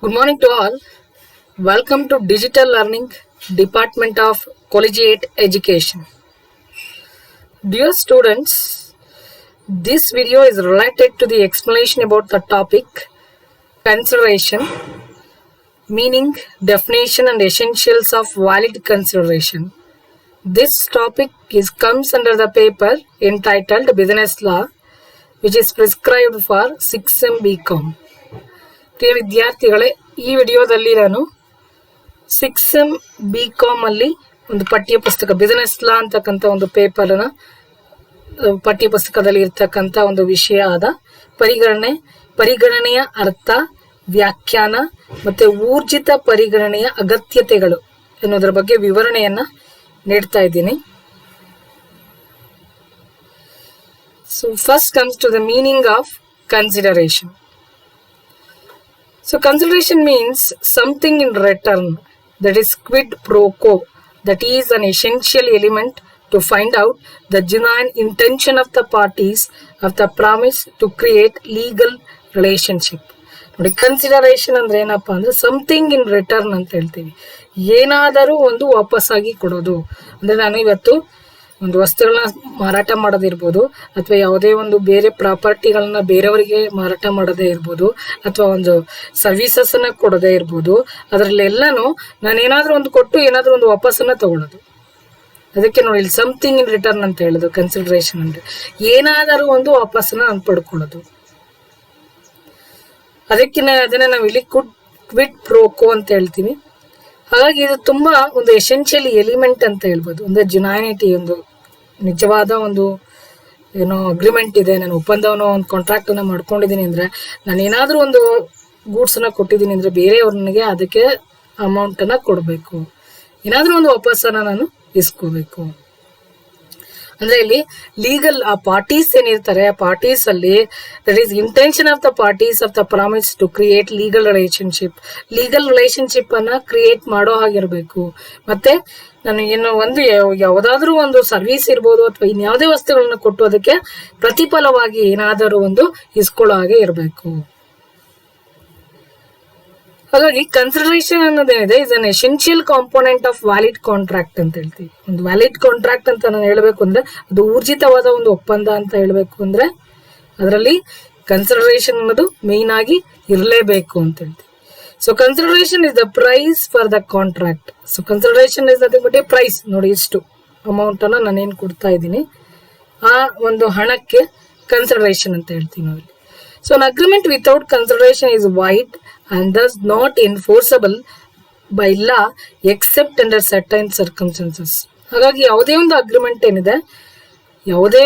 Good morning to all. Welcome to Digital Learning Department of Collegiate Education. Dear students, this video is related to the explanation about the topic consideration, meaning, definition and essentials of valid consideration. This topic comes under the paper entitled Business Law, which is prescribed for 6M BCom. ಪ್ರಿಯ ವಿದ್ಯಾರ್ಥಿಗಳೇ, ಈ ವಿಡಿಯೋದಲ್ಲಿ ನಾನು 6M BCom ಅಲ್ಲಿ ಒಂದು ಪಠ್ಯ ಪುಸ್ತಕ business law ಅಂತಕ್ಕಂಥ ಒಂದು ಪೇಪರ್ನ ಪಠ್ಯ ಪುಸ್ತಕದಲ್ಲಿ ಇರ್ತಕ್ಕಂಥ ಒಂದು ವಿಷಯ ಆದ ಪರಿಗಣನೆಯ ಅರ್ಥ, ವ್ಯಾಖ್ಯಾನ ಮತ್ತೆ ಊರ್ಜಿತ ಪರಿಗಣನೆಯ ಅಗತ್ಯತೆಗಳು ಎನ್ನುವುದರ ಬಗ್ಗೆ ವಿವರಣೆಯನ್ನ ನೀಡ್ತಾ ಇದ್ದೀನಿ. So first comes to the meaning of consideration. So consideration means something in return, that is quid pro quo, that is an essential element to find out the genuine intention of the parties of the promise to create legal relationship. ನೋಡಿ, consideration ಅಂದ್ರೆ ಏನಪ್ಪಾ ಅಂದ್ರೆ something in return ಅಂತ ಹೇಳ್ತೀವಿ. ಏನಾದರೂ ಒಂದು ವಾಪಸ್ಸಾಗಿ ಕೊಡೋದು ಅಂದ್ರೆ, ನಾನು ಇವತ್ತು ಒಂದು ವಸ್ತುಗಳನ್ನ ಮಾರಾಟ ಮಾಡೋದಿರ್ಬೋದು, ಅಥವಾ ಯಾವುದೇ ಒಂದು ಬೇರೆ ಪ್ರಾಪರ್ಟಿಗಳನ್ನ ಬೇರೆಯವರಿಗೆ ಮಾರಾಟ ಮಾಡೋದೇ ಇರ್ಬೋದು, ಅಥವಾ ಒಂದು ಸರ್ವಿಸಸ್ ಅನ್ನ ಕೊಡೋದೇ ಇರ್ಬೋದು. ಅದರಲ್ಲೆಲ್ಲಾನು ನಾನು ಏನಾದ್ರೂ ಒಂದು ಕೊಟ್ಟು ಏನಾದ್ರೂ ಒಂದು ವಾಪಸ್ಸನ್ನ ತಗೊಳ್ಳೋದು. ಅದಕ್ಕೆ ನೋಡಿ, ಇಲ್ಲಿ ಸಮಥಿಂಗ್ ಇನ್ ರಿಟರ್ನ್ ಅಂತ ಹೇಳೋದು ಕನ್ಸಿಡರೇಷನ್ ಅಂದ್ರೆ ಏನಾದರೂ ಒಂದು ವಾಪಸ್ಸನ್ನ ನಾನು ಪಡ್ಕೊಳ್ಳೋದು. ಅದಕ್ಕೆ ಅದನ್ನ ನಾವು ಇಲ್ಲಿ ಕ್ವಿಡ್ ಪ್ರೋ ಕೋ ಅಂತ ಹೇಳ್ತೀವಿ. ಹಾಗಾಗಿ ಇದು ತುಂಬಾ ಒಂದು ಎಸೆನ್ಷಿಯಲ್ ಎಲಿಮೆಂಟ್ ಅಂತ ಹೇಳ್ಬೋದು. ಅಂದ್ರೆ ಜುನೈನಿಟಿ, ಒಂದು ನಿಜವಾದ ಒಂದು ಏನೋ ಅಗ್ರಿಮೆಂಟ್ ಇದೆ, ನಾನು ಒಪ್ಪಂದವನ್ನು ಒಂದು ಕಾಂಟ್ರಾಕ್ಟ್ ಅನ್ನ ಮಾಡ್ಕೊಂಡಿದ್ದೀನಿ ಅಂದ್ರೆ, ನಾನು ಏನಾದ್ರೂ ಒಂದು ಗೂಡ್ಸ್ ಅನ್ನ ಕೊಟ್ಟಿದ್ದೀನಿ ಅಂದ್ರೆ ಬೇರೆಯವ್ರನಿಗೆ ಅದಕ್ಕೆ ಅಮೌಂಟ್ ಅನ್ನ ಕೊಡ್ಬೇಕು, ಏನಾದ್ರೂ ಒಂದು ವಾಪಸ್ಸನ್ನ ನಾನು ಇಸ್ಕೋಬೇಕು. ಅಂದ್ರೆ ಇಲ್ಲಿ ಲೀಗಲ್ ಆ ಪಾರ್ಟೀಸ್ ಏನಿರ್ತಾರೆ, ಆ ಪಾರ್ಟೀಸ್ ಅಲ್ಲಿ that is intention of the parties of the promise to create legal relationship ಅನ್ನ ಕ್ರಿಯೇಟ್ ಮಾಡೋ ಹಾಗಿರ್ಬೇಕು. ಮತ್ತೆ ನಾನು ಏನು ಒಂದು ಯಾವುದಾದ್ರೂ ಒಂದು ಸರ್ವಿಸ್ ಇರ್ಬೋದು ಅಥವಾ ಇನ್ಯಾವುದೇ ವಸ್ತುಗಳನ್ನ ಕೊಟ್ಟು ಅದಕ್ಕೆ ಪ್ರತಿಫಲವಾಗಿ ಏನಾದರೂ ಒಂದು ಇಸ್ಕೊಳ್ಳೋ ಹಾಗೆ ಇರಬೇಕು. ಹಾಗಾಗಿ ಕನ್ಸಿಡರೇಷನ್ ಅನ್ನೋದೇನಿದೆ is an essential component of valid contract ಅಂತ ಹೇಳ್ತೀವಿ. ಒಂದು ವ್ಯಾಲಿಡ್ ಕಾಂಟ್ರಾಕ್ಟ್ ಅಂತ ನಾನು ಹೇಳ್ಬೇಕು ಅಂದ್ರೆ ಅದು ಊರ್ಜಿತವಾದ ಒಂದು ಒಪ್ಪಂದ ಅಂತ ಹೇಳ್ಬೇಕು ಅಂದ್ರೆ ಅದರಲ್ಲಿ ಕನ್ಸಿಡರೇಷನ್ ಅನ್ನೋದು ಮೇನ್ ಆಗಿ ಇರಲೇಬೇಕು ಅಂತ ಹೇಳ್ತೀವಿ. So consideration is the price for the contract. So consideration is nothing but a price. ನೋಡಿ, ಇಷ್ಟು ಅಮೌಂಟ್ ಅನ್ನ ನಾನೇನು ಕೊಡ್ತಾ ಇದ್ದೀನಿ, ಆ ಒಂದು ಹಣಕ್ಕೆ ಕನ್ಸಿಡರೇಷನ್ ಅಂತ ಹೇಳ್ತೀವಿ ನಾವು. So an agreement without consideration is wide and thus not enforceable by law except under certain circumstances. ಹಾಗಾಗಿ ಯಾವುದೇ ಒಂದು ಅಗ್ರಿಮೆಂಟ್ ಏನಿದೆ, ಯಾವುದೇ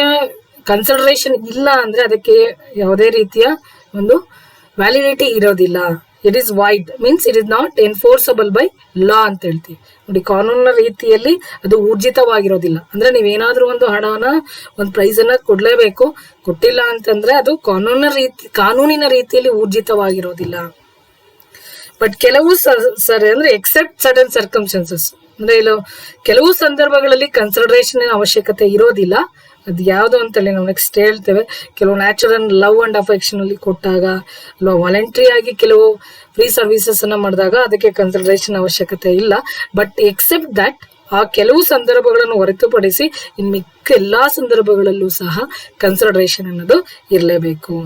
ಕನ್ಸಿಡರೇಷನ್ ಇಲ್ಲ ಅಂದ್ರೆ ಅದಕ್ಕೆ ಯಾವುದೇ ರೀತಿಯ ಒಂದು ವ್ಯಾಲಿಡಿಟಿ ಇರೋದಿಲ್ಲ. It is void means it is not enforceable by law ಅಂತ ಹೇಳ್ತೀವಿ. ನೋಡಿ, ಕಾನೂನಿನ ರೀತಿಯಲ್ಲಿ ಅದು ಊರ್ಜಿತವಾಗಿರೋದಿಲ್ಲ. ಅಂದ್ರೆ ನೀವೇನಾದ್ರೂ ಒಂದು ಹಣವನ್ನ ಒಂದು ಪ್ರೈಸ್ ಅನ್ನ ಕೊಡ್ಲೇಬೇಕು, ಕೊಟ್ಟಿಲ್ಲ ಅಂತಂದ್ರೆ ಅದು ಕಾನೂನಿನ ರೀತಿಯಲ್ಲಿ ಊರ್ಜಿತವಾಗಿರೋದಿಲ್ಲ. ಬಟ್ ಕೆಲವು ಅಂದ್ರೆ ಎಕ್ಸೆಪ್ಟ್ ಸರ್ಟನ್ ಸರ್ಕಮ್ಸ್ಟೆನ್ಸಸ್ ಅಂದ್ರೆ ಇಲ್ಲಿ ಕೆಲವು ಸಂದರ್ಭಗಳಲ್ಲಿ ಕನ್ಸಿಡರೇಷನ್ ಅವಶ್ಯಕತೆ ಇರೋದಿಲ್ಲ. ಅದು ಯಾವ್ದು ಅಂತೇಳಿ ನಾವು ನೆಕ್ಸ್ಟ್ ಹೇಳ್ತೇವೆ. ಕೆಲವು ನ್ಯಾಚುರಲ್ ಲವ್ ಅಂಡ್ ಅಫೆಕ್ಷನ್ ಅಲ್ಲಿ ಕೊಟ್ಟಾಗ, ಅಲ್ವಾ ವಾಲಂಟ್ರಿ ಆಗಿ ಕೆಲವು ಫ್ರೀ ಸರ್ವಿಸಸ್ ಅನ್ನ ಮಾಡಿದಾಗ ಅದಕ್ಕೆ ಕನ್ಸಿಡರೇಷನ್ ಅವಶ್ಯಕತೆ ಇಲ್ಲ. ಬಟ್ ಎಕ್ಸೆಪ್ಟ್ ದಟ್, ಆ ಕೆಲವು ಸಂದರ್ಭಗಳನ್ನು ಹೊರತುಪಡಿಸಿ ಇನ್ ಮಿಕ್ಕ ಎಲ್ಲಾ ಸಂದರ್ಭಗಳಲ್ಲೂ ಸಹ ಕನ್ಸಿಡರೇಷನ್ ಅನ್ನೋದು ಇರಲೇಬೇಕು.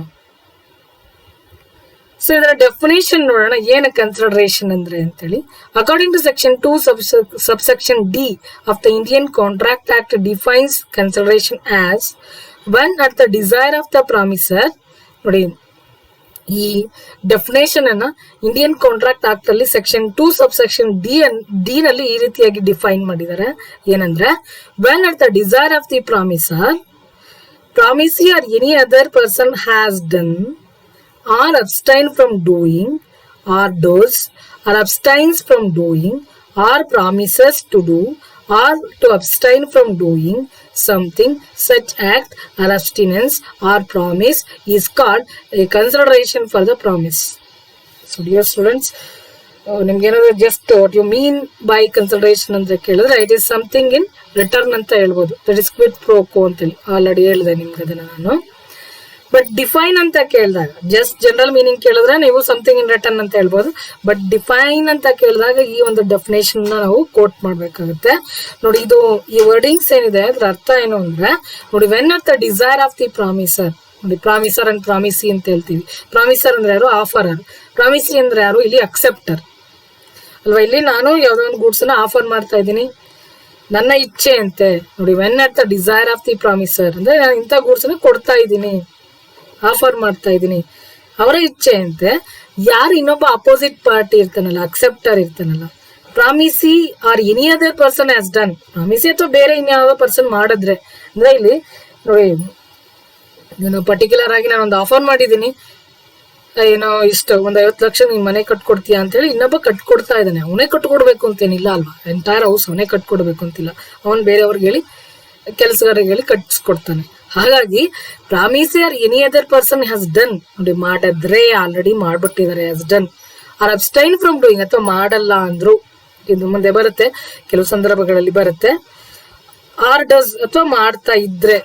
ಸೊ ಇದರ ಡೆಫಿನೇಷನ್ ನೋಡೋಣ, ಏನು ಕನ್ಸಿಡರೇಷನ್ ಅಂದ್ರೆ ಅಂತೇಳಿ. According to section 2 subsection D of the Indian Contract Act defines consideration as when at the desire of the promisor. ನೋಡಿ, ಈ ಡೆಫಿನೇಷನ್ ಅನ್ನ ಇಂಡಿಯನ್ ಕಾಂಟ್ರಾಕ್ಟ್ ಆಕ್ಟ್ ಅಲ್ಲಿ ಸೆಕ್ಷನ್ 2 subsection D ನಲ್ಲಿ ಈ ರೀತಿಯಾಗಿ ಡಿಫೈನ್ ಮಾಡಿದ್ದಾರೆ. ಏನಂದ್ರೆ, when at the desire of the promisee or any other person has done or abstain from doing or does or abstains from doing or promises to do or to abstain from doing something, such act or abstinence or promise is called a consideration for the promise. So dear students, ನಿಮ್ಗೇನಾದ್ರು just what you mean by consideration ಅಂತ ಕೇಳಿದ್ರೆ it is something in return ಅಂತ ಹೇಳ್ಬೋದು. That is quid pro quo ಅಂತೇಳಿ already ಹೇಳಿದೆ ನಿಮ್ಗೆ ಅದನ್ನ ನಾನು. ಬಟ್ ಡಿಫೈನ್ ಅಂತ ಕೇಳಿದಾಗ, ಜಸ್ಟ್ ಜನರಲ್ ಮೀನಿಂಗ್ ಕೇಳಿದ್ರೆ ನೀವು ಸಮಥಿಂಗ್ ಇನ್ ರಿಟರ್ನ್ ಅಂತ ಹೇಳ್ಬೋದು. ಬಟ್ ಡಿಫೈನ್ ಅಂತ ಕೇಳಿದಾಗ ಈ ಒಂದು ಡೆಫಿನೇಷನ್ ನಾವು ಕೋಟ್ ಮಾಡ್ಬೇಕಾಗುತ್ತೆ. ನೋಡಿ, ಇದು ಈ ವರ್ಡಿಂಗ್ಸ್ ಏನಿದೆ ಅದ್ರ ಅರ್ಥ ಏನು ಅಂದ್ರೆ, ನೋಡಿ, when of the desire of the promisor. ನೋಡಿ, ಪ್ರಾಮಿಸರ್ ಅಂಡ್ ಪ್ರಾಮಿಸಿ ಅಂತ ಹೇಳ್ತೀವಿ. ಪ್ರಾಮಿಸರ್ ಅಂದ್ರೆ ಯಾರು? ಆಫರರ್. ಪ್ರಾಮಿಸಿ ಅಂದ್ರೆ ಯಾರು? ಇಲ್ಲಿ ಅಕ್ಸೆಪ್ಟರ್ ಅಲ್ವಾ. ಇಲ್ಲಿ ನಾನು ಯಾವ್ದೋ ಒಂದು ಗೂಡ್ಸ್ ನ ಆಫರ್ ಮಾಡ್ತಾ ಇದ್ದೀನಿ, ನನ್ನ ಇಚ್ಛೆ ಅಂತೆ. ನೋಡಿ, when at the desire of the promisor ಅಂದ್ರೆ ನಾನು ಇಂಥ ಗೂಡ್ಸ್ ನ ಕೊಡ್ತಾ ಇದ್ದೀನಿ, ಆಫರ್ ಮಾಡ್ತಾ ಇದ್ದೀನಿ, ಅವರ ಇಚ್ಛೆ ಅಂತೆ. ಯಾರು ಇನ್ನೊಬ್ಬ ಅಪೋಸಿಟ್ ಪಾರ್ಟಿ ಇರ್ತಾನಲ್ಲ, ಅಕ್ಸೆಪ್ಟರ್ ಇರ್ತಾನಲ್ಲ, promisee or any other person has done. Promisee ಅಥವಾ ಬೇರೆ ಇನ್ಯಾವುದೋ ಪರ್ಸನ್ ಮಾಡಿದ್ರೆ ಅಂದ್ರೆ ಇಲ್ಲಿ ನೋಡಿ, ನಾನು ಪರ್ಟಿಕ್ಯುಲರ್ ಆಗಿ ನಾನು ಒಂದು ಆಫರ್ ಮಾಡಿದ್ದೀನಿ, ಏನೋ ಇಷ್ಟು ಒಂದು 50 ಲಕ್ಷ ನೀನ್ ಮನೆ ಕಟ್ಕೊಡ್ತೀಯಾ ಅಂತ ಹೇಳಿ ಇನ್ನೊಬ್ಬ ಕಟ್ಕೊಡ್ತಾ ಇದ್ದಾನೆ. ಅವನೇ ಕಟ್ಕೊಡ್ಬೇಕು ಅಂತೇನಿಲ್ಲ ಅಲ್ವಾ, ಎಂಟೈರ್ ಹೌಸ್ ಅವನೇ ಕಟ್ಕೊಡ್ಬೇಕು ಅಂತಿಲ್ಲ. ಅವನ್ ಬೇರೆಯವ್ರಿಗೆ ಹೇಳಿ, ಕೆಲಸಗಾರಿಗೆ ಹೇಳಿ ಕಟ್ಸ್ಕೊಡ್ತಾನೆ. ಹಾಗಾಗಿ promisee or any other person has done. ನೋಡಿ, ಮಾಡಿದ್ರೆ ಆಲ್ರೆಡಿ ಮಾಡ್ಬಿಟ್ಟಿದ್ದಾರೆ, has done. Or abstain from doing ಅಥವಾ ಮಾಡಲ್ಲ ಅಂದ್ರು, ಇದು ಮುಂದೆ ಬರುತ್ತೆ, ಕೆಲವು ಸಂದರ್ಭಗಳಲ್ಲಿ ಬರುತ್ತೆ. ಆರ್ ಡಸ್ ಅಥವಾ ಮಾಡ್ತಾ ಇದ್ರೆ,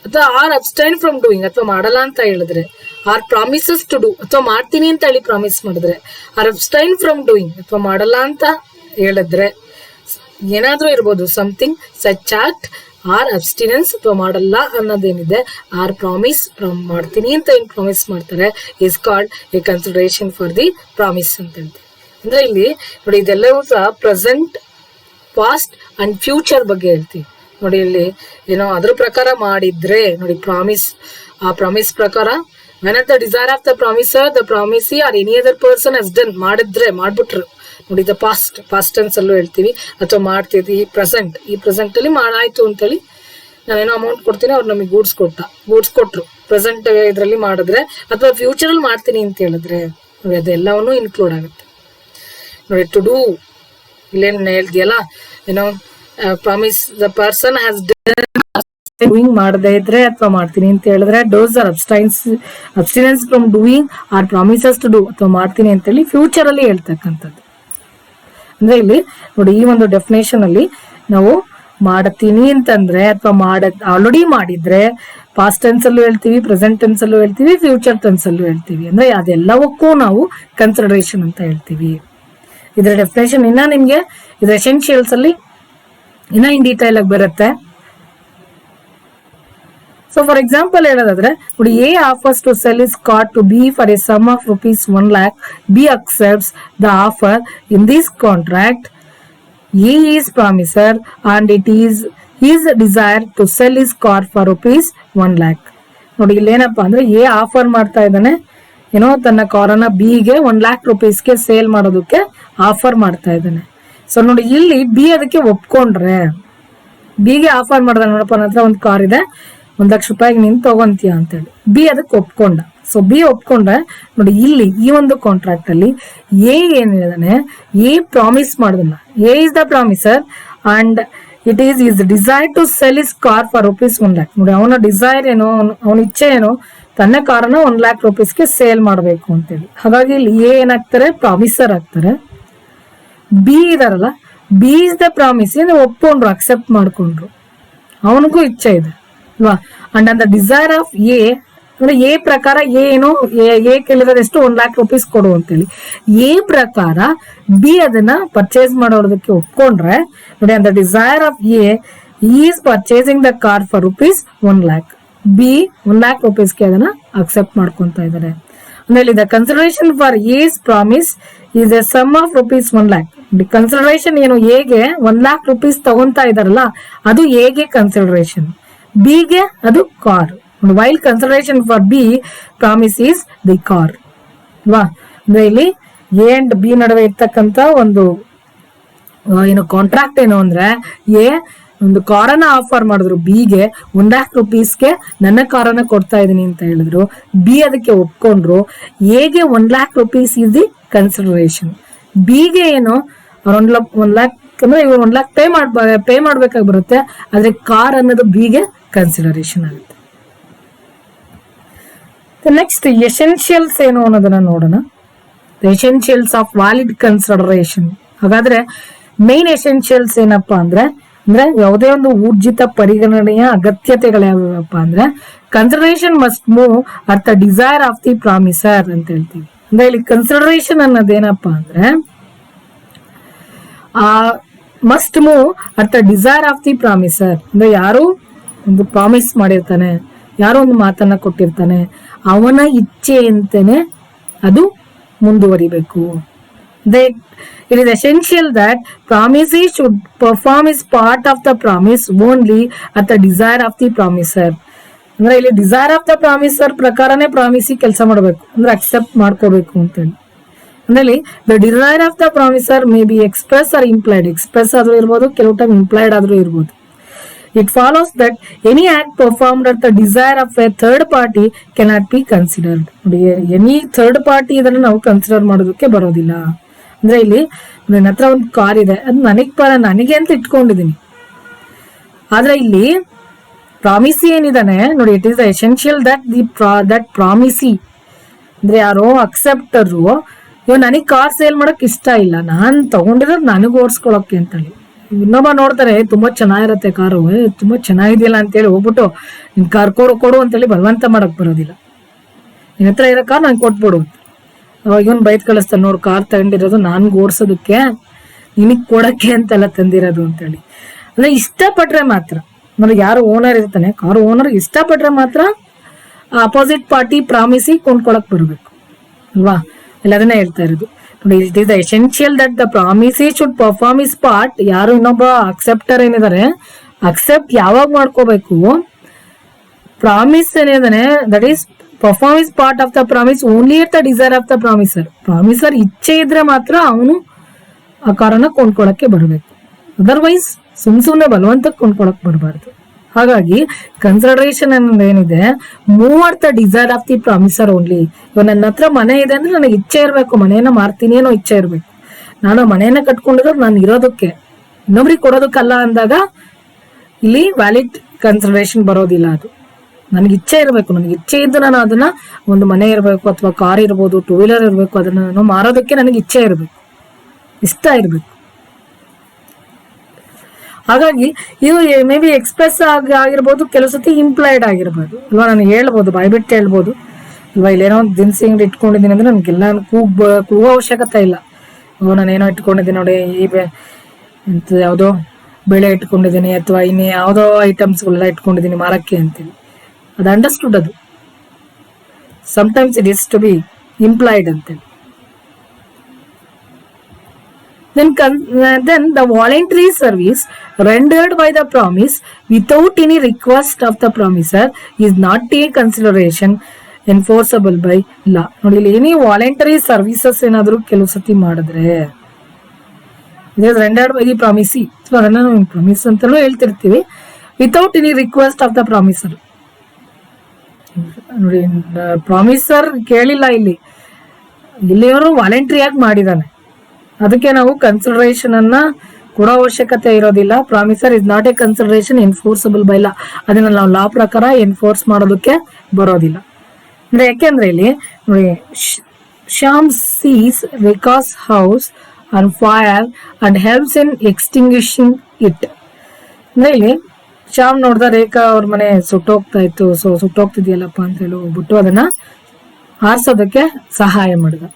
ಅಥವಾ ಆರ್ ಅಬ್ಸ್ಟೈನ್ ಫ್ರಮ್ ಡೂಯಿಂಗ್ ಅಥವಾ ಮಾಡಲ್ಲ ಅಂತ ಹೇಳಿದ್ರೆ, ಆರ್ ಪ್ರಾಮಿಸಸ್ ಟು ಡೂ ಅಥವಾ ಮಾಡ್ತೀನಿ ಅಂತ ಹೇಳಿ ಪ್ರಾಮಿಸ್ ಮಾಡಿದ್ರೆ, ಆರ್ ಅಬ್ಸ್ಟೈನ್ ಫ್ರಮ್ ಡೂಯಿಂಗ್ ಅಥವಾ ಮಾಡಲ್ಲ ಅಂತ ಹೇಳಿದ್ರೆ, ಏನಾದ್ರೂ ಇರ್ಬೋದು, ಸಮಥಿಂಗ್ ಸಚ್ ಆಕ್ಟ್ ಆರ್ ಅಬ್ಸ್ಟಿನೆನ್ಸ್ ಅಥವಾ ಮಾಡಲ್ಲ ಅನ್ನೋದೇನಿದೆ, ಆರ್ ಪ್ರಾಮಿಸ್ ಮಾಡ್ತೀನಿ ಅಂತ ಏನ್ ಪ್ರಾಮಿಸ್ ಮಾಡ್ತಾರೆ, is called A consideration for the promise ಅಂತ ಹೇಳ್ತೀವಿ. ಅಂದ್ರೆ ಇಲ್ಲಿ ನೋಡಿ, ಇದೆಲ್ಲವೂ ಸಹ ಪ್ರೆಸೆಂಟ್, ಪಾಸ್ಟ್ ಅಂಡ್ ಫ್ಯೂಚರ್ ಬಗ್ಗೆ ಹೇಳ್ತೀವಿ. ನೋಡಿ, ಇಲ್ಲಿ ಏನೋ ಅದ್ರ ಪ್ರಕಾರ ಮಾಡಿದ್ರೆ, ನೋಡಿ, ಪ್ರಾಮಿಸ್, ಆ ಪ್ರಾಮಿಸ್ ಪ್ರಕಾರ, when at the desire of the promisor the promisee or any other person has done. ಮಾಡಿದ್ರೆ, ಮಾಡ್ಬಿಟ್ರು. ನೋಡಿ, ದ ಪಾಸ್ಟ್ ಟೆನ್ಸ್ ಅಲ್ಲೂ ಹೇಳ್ತೀವಿ, ಅಥವಾ ಮಾಡ್ತಿದ್ವಿ. ಈ ಪ್ರೆಸೆಂಟ್ ಅಲ್ಲಿ ಮಾಡಾಯ್ತು ಅಂತೇಳಿ ನಾನೇನೋ ಅಮೌಂಟ್ ಕೊಡ್ತೀನಿ, ಅವ್ರು ನಮಗೆ ಗೂಡ್ಸ್ ಕೊಟ್ರು, ಪ್ರೆಸೆಂಟ್ ಇದ್ರಲ್ಲಿ ಮಾಡಿದ್ರೆ, ಅಥವಾ ಫ್ಯೂಚರ್ ಅಲ್ಲಿ ಮಾಡ್ತೀನಿ ಅಂತ ಹೇಳಿದ್ರೆ, ನೋಡಿ, ಅದೆಲ್ಲವನ್ನೂ ಇನ್ಕ್ಲೂಡ್ ಆಗುತ್ತೆ. ನೋಡಿ, ಟು ಡೂ ಇಲ್ಲೇನ್ ಹೇಳ್ದಿಯಲ್ಲ, ಏನೋ promise the person has doing ಮಾಡದೇ ಇದ್ರೆ ಅಥವಾ ಮಾಡ್ತೀನಿ ಅಂತ ಹೇಳಿದ್ರೆ, does or abstinence from doing or promises to do ಅಥವಾ ಮಾಡ್ತೀನಿ ಅಂತೇಳಿ ಫ್ಯೂಚರ್ ಅಲ್ಲಿ ಹೇಳ್ತಕ್ಕಂಥದ್ದು. ಅಂದ್ರೆ ಇಲ್ಲಿ ನೋಡಿ, ಈ ಒಂದು ಡೆಫಿನೇಷನ್ ಅಲ್ಲಿ ನಾವು ಮಾಡ್ತೀನಿ ಅಂತಂದ್ರೆ ಅಥವಾ ಆಲ್ರೆಡಿ ಮಾಡಿದ್ರೆ ಪಾಸ್ಟ್ ಟೆನ್ಸ್ ಅಲ್ಲೂ ಹೇಳ್ತೀವಿ, ಪ್ರೆಸೆಂಟ್ ಟೆನ್ಸ್ ಅಲ್ಲೂ ಹೇಳ್ತೀವಿ, ಫ್ಯೂಚರ್ ಟೆನ್ಸ್ ಅಲ್ಲೂ ಹೇಳ್ತೀವಿ. ಅಂದ್ರೆ ಅದೆಲ್ಲವಕ್ಕೂ ನಾವು ಕನ್ಸಿಡರೇಷನ್ ಅಂತ ಹೇಳ್ತೀವಿ. ಇದರ ಡೆಫಿನೇಷನ್ ಇನ್ನ ನಿಮ್ಗೆ ಇದು ಎಸೆನ್ಷಿಯಲ್ಸ್ ಅಲ್ಲಿ ಇನ್ನ ಇನ್ ಡೀಟೈಲ್ ಆಗಿ ಬರುತ್ತೆ. ಸೊ ಫಾರ್ ಎಕ್ಸಾಂಪಲ್ ಹೇಳೋದಾದ್ರೆ ನೋಡಿ, A offers to sell his car to B for a sum of ₹1 lakh. B accepts the offer. In this contract A is promisor and it is his desire to sell his car for ₹1 lakh. ನೋಡಿ, ಇಲ್ಲೇನಪ್ಪಾ ಅಂದ್ರೆ A offer ಮಾಡ್ತಾ ಇದ್ದಾನೆ, ಏನೋ ತನ್ನ ಕಾರನ್ನ ಬಿಗೆ ₹1 lakh sale ಮಾಡೋದಕ್ಕೆ offer ಮಾಡ್ತಾ ಇದ್ದಾನೆ. ಸೊ ನೋಡಿ, ಇಲ್ಲಿ ಬಿ ಅದಕ್ಕೆ ಒಪ್ಕೊಂಡ್ರೆ, ಬಿಗೆ ಆಫರ್ ಮಾಡ್ದ, ನೋಡಪ್ಪ ನನ್ನ ಹತ್ರ ಒಂದು ಕಾರ್ ಇದೆ, ₹1 lakh ನೀನ್ ತಗೊಂತೀಯ ಅಂತೇಳಿ ಬಿ ಅದಕ್ಕೆ ಒಪ್ಕೊಂಡ. ಸೊ ಬಿ ಒಪ್ಕೊಂಡ್ರೆ ನೋಡಿ, ಇಲ್ಲಿ ಈ ಒಂದು ಕಾಂಟ್ರಾಕ್ಟ್ ಅಲ್ಲಿ ಎ ಏನ್ ಹೇಳಿದಾನೆ, ಎ ಪ್ರಾಮಿಸ್ ಮಾಡಿದಲ್ಲ, A is the promisor and it is his desire to sell his car for ₹1 lakh. ನೋಡಿ, ಅವನ ಡಿಸೈರ್ ಏನೋ, ಅವನ ಇಚ್ಛೆ ಏನೋ, ತನ್ನ ಕಾರನ್ನ ₹1 lakh ಸೇಲ್ ಮಾಡಬೇಕು ಅಂತೇಳಿ. ಹಾಗಾಗಿ ಇಲ್ಲಿ ಎ ಏನಾಗ್ತಾರೆ, ಪ್ರಾಮಿಸರ್ ಆಗ್ತಾರೆ. ಬಿ ಇದಾರಲ್ಲ, ಬಿ ಇಸ್ ದ ಪ್ರಾಮಿಸ್, ಒಪ್ಕೊಂಡ್ರು, ಅಕ್ಸೆಪ್ಟ್ ಮಾಡ್ಕೊಂಡ್ರು, ಅವನಿಗೂ ಇಚ್ಛೆ ಇದೆ ಅಲ್ವಾ. And and the desire of A ಅಂದ್ರೆ ಎ ಪ್ರಕಾರ ಏನು, ಎ ಕೇಳಿರೋದೆಷ್ಟು ₹1 lakh ಕೊಡು ಅಂತೇಳಿ. ಎ ಪ್ರಕಾರ ಬಿ ಅದನ್ನ ಪರ್ಚೇಸ್ ಮಾಡೋದಕ್ಕೆ ಒಪ್ಕೊಂಡ್ರೆ ನೋಡಿ, and the desire of A is purchasing the car for ₹1 lakh. B ₹1 lakh ಅದನ್ನ ಅಕ್ಸೆಪ್ಟ್ ಮಾಡ್ಕೊಂತ ಇದ್ದಾರೆ. ಅಂದ್ರೆ the consideration for A's promise is a sum of ₹1 lakh. Consideration ಏನು, ಎಗೆ ₹1 lakh ತಗೊಂತಾ ಇದಾರಲ್ಲ, ಅದು ಎಗೆ ಕನ್ಸಿಡರೇಷನ್, ಬಿಗೆ ಅದು car. While consideration for B promise is the car ಅಲ್ವಾ. ಅಂದ್ರೆ ಇಲ್ಲಿ ಎ ಅಂಡ್ ಬಿ ನಡುವೆ ಇರ್ತಕ್ಕಂತ ಒಂದು ಏನು ಕಾಂಟ್ರಾಕ್ಟ್ ಏನು ಅಂದ್ರೆ, ಎ ಒಂದು ಕಾರನ್ನ ಆಫರ್ ಮಾಡಿದ್ರು ಬಿಗೆ, ₹1 lakh ನನ್ನ ಕಾರನ್ನ ಕೊಡ್ತಾ ಇದೀನಿ ಅಂತ ಹೇಳಿದ್ರು. ಬಿ ಅದಕ್ಕೆ ಒಪ್ಕೊಂಡ್ರು. ಎಗೆ ₹1 lakh ಈಸ್ ದಿ ಕನ್ಸಿಡರೇಷನ್. ಬಿಗೆ ಏನು, $1 lakh ಅಂದ್ರೆ ಇವ್ರು $1 lakh ಪೇ ಮಾಡ್ಬೇಕಾಗಿ ಬರುತ್ತೆ, ಆದ್ರೆ ಕಾರ್ ಅನ್ನೋದು ಬಿಗೆ ಕನ್ಸಿಡರೇಷನ್ ಆಗುತ್ತೆ. ನೆಕ್ಸ್ಟ್ ಎಸೆನ್ಷಿಯಲ್ಸ್ ಏನು ಅನ್ನೋದನ್ನ ನೋಡೋಣ. Essentials of valid consideration. ಹಾಗಾದ್ರೆ ಮೇನ್ ಎಸೆನ್ಷಿಯಲ್ಸ್ ಏನಪ್ಪಾ ಅಂದ್ರೆ ಯಾವುದೇ ಒಂದು ಊರ್ಜಿತ ಪರಿಗಣನೆಯ ಅಗತ್ಯತೆಗಳು ಯಾವ್ಯಾವಪ್ಪ ಅಂದ್ರೆ, consideration must move at the desire of the promisor ಅಂತ ಹೇಳ್ತೀವಿ. ಅಂದ್ರೆ ಇಲ್ಲಿ ಕನ್ಸಿಡರೇಷನ್ ಅನ್ನೋದೇನಪ್ಪಾ ಅಂದ್ರೆ must move at the desire of the promisor. ಅಂದ್ರೆ ಯಾರು ಒಂದು ಪ್ರಾಮಿಸ್ ಮಾಡಿರ್ತಾನೆ, ಯಾರೋ ಒಂದು ಮಾತನ್ನ ಕೊಟ್ಟಿರ್ತಾನೆ, ಅವನ ಇಚ್ಛೆ ಅಂತಾನೆ ಅದು ಮುಂದುವರಿಬೇಕು. It is essential that promisee should perform his part of the promise only at the desire of the promiser. ಅಂದ್ರೆ ಇಲ್ಲಿ ಡಿಸೈರ್ ಆಫ್ ದ ಪ್ರಾಮಿಸರ್ ಪ್ರಕಾರನೇ ಪ್ರಾಮಿಸಿ ಕೆಲಸ ಮಾಡಬೇಕು, ಅಂದ್ರೆ ಅಕ್ಸೆಪ್ಟ್ ಮಾಡ್ಕೋಬೇಕು ಅಂತ ಹೇಳಿ. ಅಂದ್ರೆ the desire of the promisor may be express or implied. Express ಆದ್ರೂ ಇರ್ಬೋದು, ಕೆಲವು ಟೈಮ್ ಇಂಪ್ಲೈಡ್ ಆದ್ರೂ ಇರ್ಬೋದು. It follows that any act performed at the desire of a third party cannot be considered. Any third party ಇದನ್ನ ನಾವು consider ಮಾಡೋದಕ್ಕೆ ಬರೋದಿಲ್ಲ. ಅಂದ್ರೆ ಇಲ್ಲಿ ನನ್ನ ಹತ್ರ ಒಂದು ಕಾರ್ ಇದೆ, ಅದು ನನಗೆ ಅಂತ ಇಟ್ಕೊಂಡಿದ್ದೀನಿ. ಆದ್ರೆ ಇಲ್ಲಿ ಪ್ರಾಮಿಸಿ ಏನಿದಾನೆ ನೋಡಿ, ಇಟ್ ಈಸ್ ಎಸೆನ್ಷಿಯಲ್ ದಟ್ ಪ್ರಾಮಿಸಿ ಅಂದ್ರೆ ಯಾರೋ ಅಕ್ಸೆಪ್ಟರು ಇವ್ ನನಗ್ ಕಾರ್ ಸೇಲ್ ಮಾಡಕ್ ಇಷ್ಟ ಇಲ್ಲ, ನಾನ್ ತಗೊಂಡಿರೋದು ನನಗ್ ಓಡಿಸ್ಕೊಳಕ್ಕೆ ಅಂತೇಳಿ. ಇನ್ನೊಬ್ಬ ನೋಡ್ತಾರೆ ತುಂಬಾ ಚೆನ್ನಾಗಿರತ್ತೆ ಕಾರು, ತುಂಬಾ ಚೆನ್ನಾಗಿದೆಯಲ್ಲ ಅಂತೇಳಿ ಹೋಗ್ಬಿಟ್ಟು ನಿನ್ ಕಾರ್ ಕೊಡು ಅಂತೇಳಿ ಬಲವಂತ ಮಾಡಕ್ ಬರೋದಿಲ್ಲ. ನಿನ್ನ ಹತ್ರ ಇರೋ ಕಾರ್ ನಂಗೆ ಕೊಟ್ಬಿಡು. ಅವಾಗ ಇವನ್ ಬೈತ್ ಕಳಿಸ್ತಾನೆ, ನೋಡು ಕಾರ್ ತಗೊಂಡಿರೋದು ನನ್ಗೆ ಓಡಿಸೋದಕ್ಕೆ, ನಿನಗ್ ಕೊಡಕ್ಕೆ ಅಂತೆಲ್ಲ ತಂದಿರೋದು ಅಂತೇಳಿ. ಅಂದ್ರೆ ಇಷ್ಟಪಟ್ರೆ ಮಾತ್ರ, ಅಂದ್ರೆ ಯಾರು ಓನರ್ ಇರ್ತಾನೆ, ಕಾರು ಓನರ್ ಇಷ್ಟಪಟ್ರೆ ಮಾತ್ರ ಅಪೋಸಿಟ್ ಪಾರ್ಟಿ ಪ್ರಾಮಿಸಿ ಕೊಂಡ್ಕೊಳಕ್ ಬರ್ಬೇಕು ಅಲ್ವಾ. ಇಲ್ಲ ಅದನ್ನೇ ಹೇಳ್ತಾ ಇರೋದು. It is essential that the promisee should perform his part. ಯಾರು ಇನ್ನೊಬ್ಬ ಅಕ್ಸೆಪ್ಟರ್ ಏನಿದಾರೆ, ಅಕ್ಸೆಪ್ಟ್ ಯಾವಾಗ ಮಾಡ್ಕೋಬೇಕು, ಪ್ರಾಮಿಸ್ ಏನಿದಾನೆ that is perform his part of the promise only at the desire of the promisor. Promisor ಇಚ್ಛೆ ಇದ್ರೆ ಮಾತ್ರ ಅವನು ಆ ಕಾರನ್ನ ಕೊಂಡ್ಕೊಳಕ್ಕೆ ಬರಬೇಕು. ಅದರ್ವೈಸ್ ಸುಮ್ನೆ ಬಲವಂತಕ್ಕೆ ಕೊಂಡ್ಕೊಳಕ್ ಬರಬಾರ್ದು. ಹಾಗಾಗಿ ಕನ್ಸಿಡರೇಷನ್ ಅನ್ನೋದು ಏನಿದೆ, move at the desire of the promisor only. ಇವಾಗ ನನ್ನ ಹತ್ರ ಮನೆ ಇದೆ ಅಂದ್ರೆ ನನಗೆ ಇಚ್ಛೆ ಇರಬೇಕು, ಮನೆಯನ್ನ ಮಾರ್ತೀನಿ ಅನ್ನೋ ಇಚ್ಛೆ ಇರಬೇಕು. ನಾನು ಮನೆಯನ್ನ ಕಟ್ಕೊಂಡಿರೋದು ನಾನು ಇರೋದಕ್ಕೆ, ಇನ್ನೊಬ್ರಿಗೆ ಕೊಡೋದಕ್ಕಲ್ಲ ಅಂದಾಗ ಇಲ್ಲಿ ವ್ಯಾಲಿಡ್ ಕನ್ಸಿಡರೇಷನ್ ಬರೋದಿಲ್ಲ. ಅದು ನನಗೆ ಇಚ್ಛೆ ಇರಬೇಕು, ನನಗೆ ಇಚ್ಛೆ ಇದ್ದು ನಾನು ಅದನ್ನ ಒಂದು ಮನೆ ಇರಬೇಕು ಅಥವಾ ಕಾರ್ ಇರ್ಬೋದು, ಟೂ ವೀಲರ್ ಇರಬೇಕು, ಅದನ್ನ ನಾನು ಮಾರೋದಕ್ಕೆ ನನಗೆ ಇಚ್ಛೆ ಇರಬೇಕು, ಇಷ್ಟ ಇರಬೇಕು. ಹಾಗಾಗಿ ಇದು ಮೇ ಬಿ ಎಕ್ಸ್ಪ್ರೆಸ್ ಆಗಿರ್ಬೋದು, ಕೆಲವು ಸತಿ ಇಂಪ್ಲಾಯ್ಡ್ ಆಗಿರ್ಬೋದು ಅಲ್ವಾ. ನಾನು ಹೇಳ್ಬೋದು, ಬಾಯ್ಬಿಟ್ಟು ಹೇಳ್ಬೋದು ಅಲ್ವಾ, ಇಲ್ಲೇನೋ ಒಂದು ದಿನಸಿ ಅಂಗಡಿ ಇಟ್ಕೊಂಡಿದ್ದೀನಿ ಅಂದ್ರೆ ನನಗೆಲ್ಲ ಕೂಗೋ ಅವಶ್ಯಕತೆ ಇಲ್ಲ. ನಾನೇನೋ ಇಟ್ಕೊಂಡಿದ್ದೀನಿ ನೋಡಿ, ಎಂತ ಯಾವುದೋ ಬೆಳೆ ಇಟ್ಕೊಂಡಿದ್ದೀನಿ ಅಥವಾ ಇನ್ನು ಯಾವುದೋ ಐಟಮ್ಸ್ಗಳೆಲ್ಲ ಇಟ್ಕೊಂಡಿದ್ದೀನಿ ಮಾರಕ್ಕೆ ಅಂತೇಳಿ, ಅದು ಅಂಡರ್ಸ್ಟುಡ್. ಅದು sometimes it is to be implied ಅಂತೇಳಿ. Then the voluntary service rendered by the promise without any request of the promiser is not a consideration enforceable by law. ನೋಡಿ ಇಲ್ಲಿ ಏನೇ ವಾಲಂಟರಿ ಸರ್ವಿಸಸ್ ಏನಾದ್ರು ಕೆಲವು ಸತಿ ಮಾಡಿದ್ರೆ ರೆಂಡರ್ಡ್ ಬೈ ದಿ ಪ್ರಾಮಿಸಿ, ಅದನ್ನ ನಾವು ಪ್ರಾಮಿಸ್ ಅಂತಾನೂ ಹೇಳ್ತಿರ್ತೀವಿ, without any request of the promisor. ನೋಡಿ ಪ್ರಾಮಿಸರ್ ಕೇಳಿಲ್ಲ, ಇಲ್ಲಿಯವರು ವಾಲಂಟರಿಯಾಗಿ ಮಾಡಿದಾನೆ, ಅದಕ್ಕೆ ನಾವು ಕನ್ಸಿಡರೇಷನ್ ಅನ್ನ ಕೊಡೋ ಅವಶ್ಯಕತೆ ಇರೋದಿಲ್ಲ. Promisor is not a consideration enforceable by law. ಅದನ್ನ ನಾವು ಲಾ ಪ್ರಕಾರ ಎನ್ಫೋರ್ಸ್ ಮಾಡೋದಕ್ಕೆ ಬರೋದಿಲ್ಲ. ಅಂದ್ರೆ ಯಾಕೆಂದ್ರೆ ಇಲ್ಲಿ ನೋಡಿ, Shyam sees Rekha's house on fire and helps in extinguishing it. ಅಂದ್ರೆ ಇಲ್ಲಿ ಶ್ಯಾಮ್ ನೋಡ್ದ ರೇಖಾ ಅವ್ರ ಮನೆ ಸುಟ್ಟೋಗ್ತಾ ಇತ್ತು, ಸುಟ್ಟೋಗ್ತಿದ್ಯಲ್ಲಪ್ಪ ಅಂತ ಹೇಳಿ ಹೋಗ್ಬಿಟ್ಟು ಅದನ್ನ ಆರಿಸೋದಕ್ಕೆ ಸಹಾಯ ಮಾಡಿದ.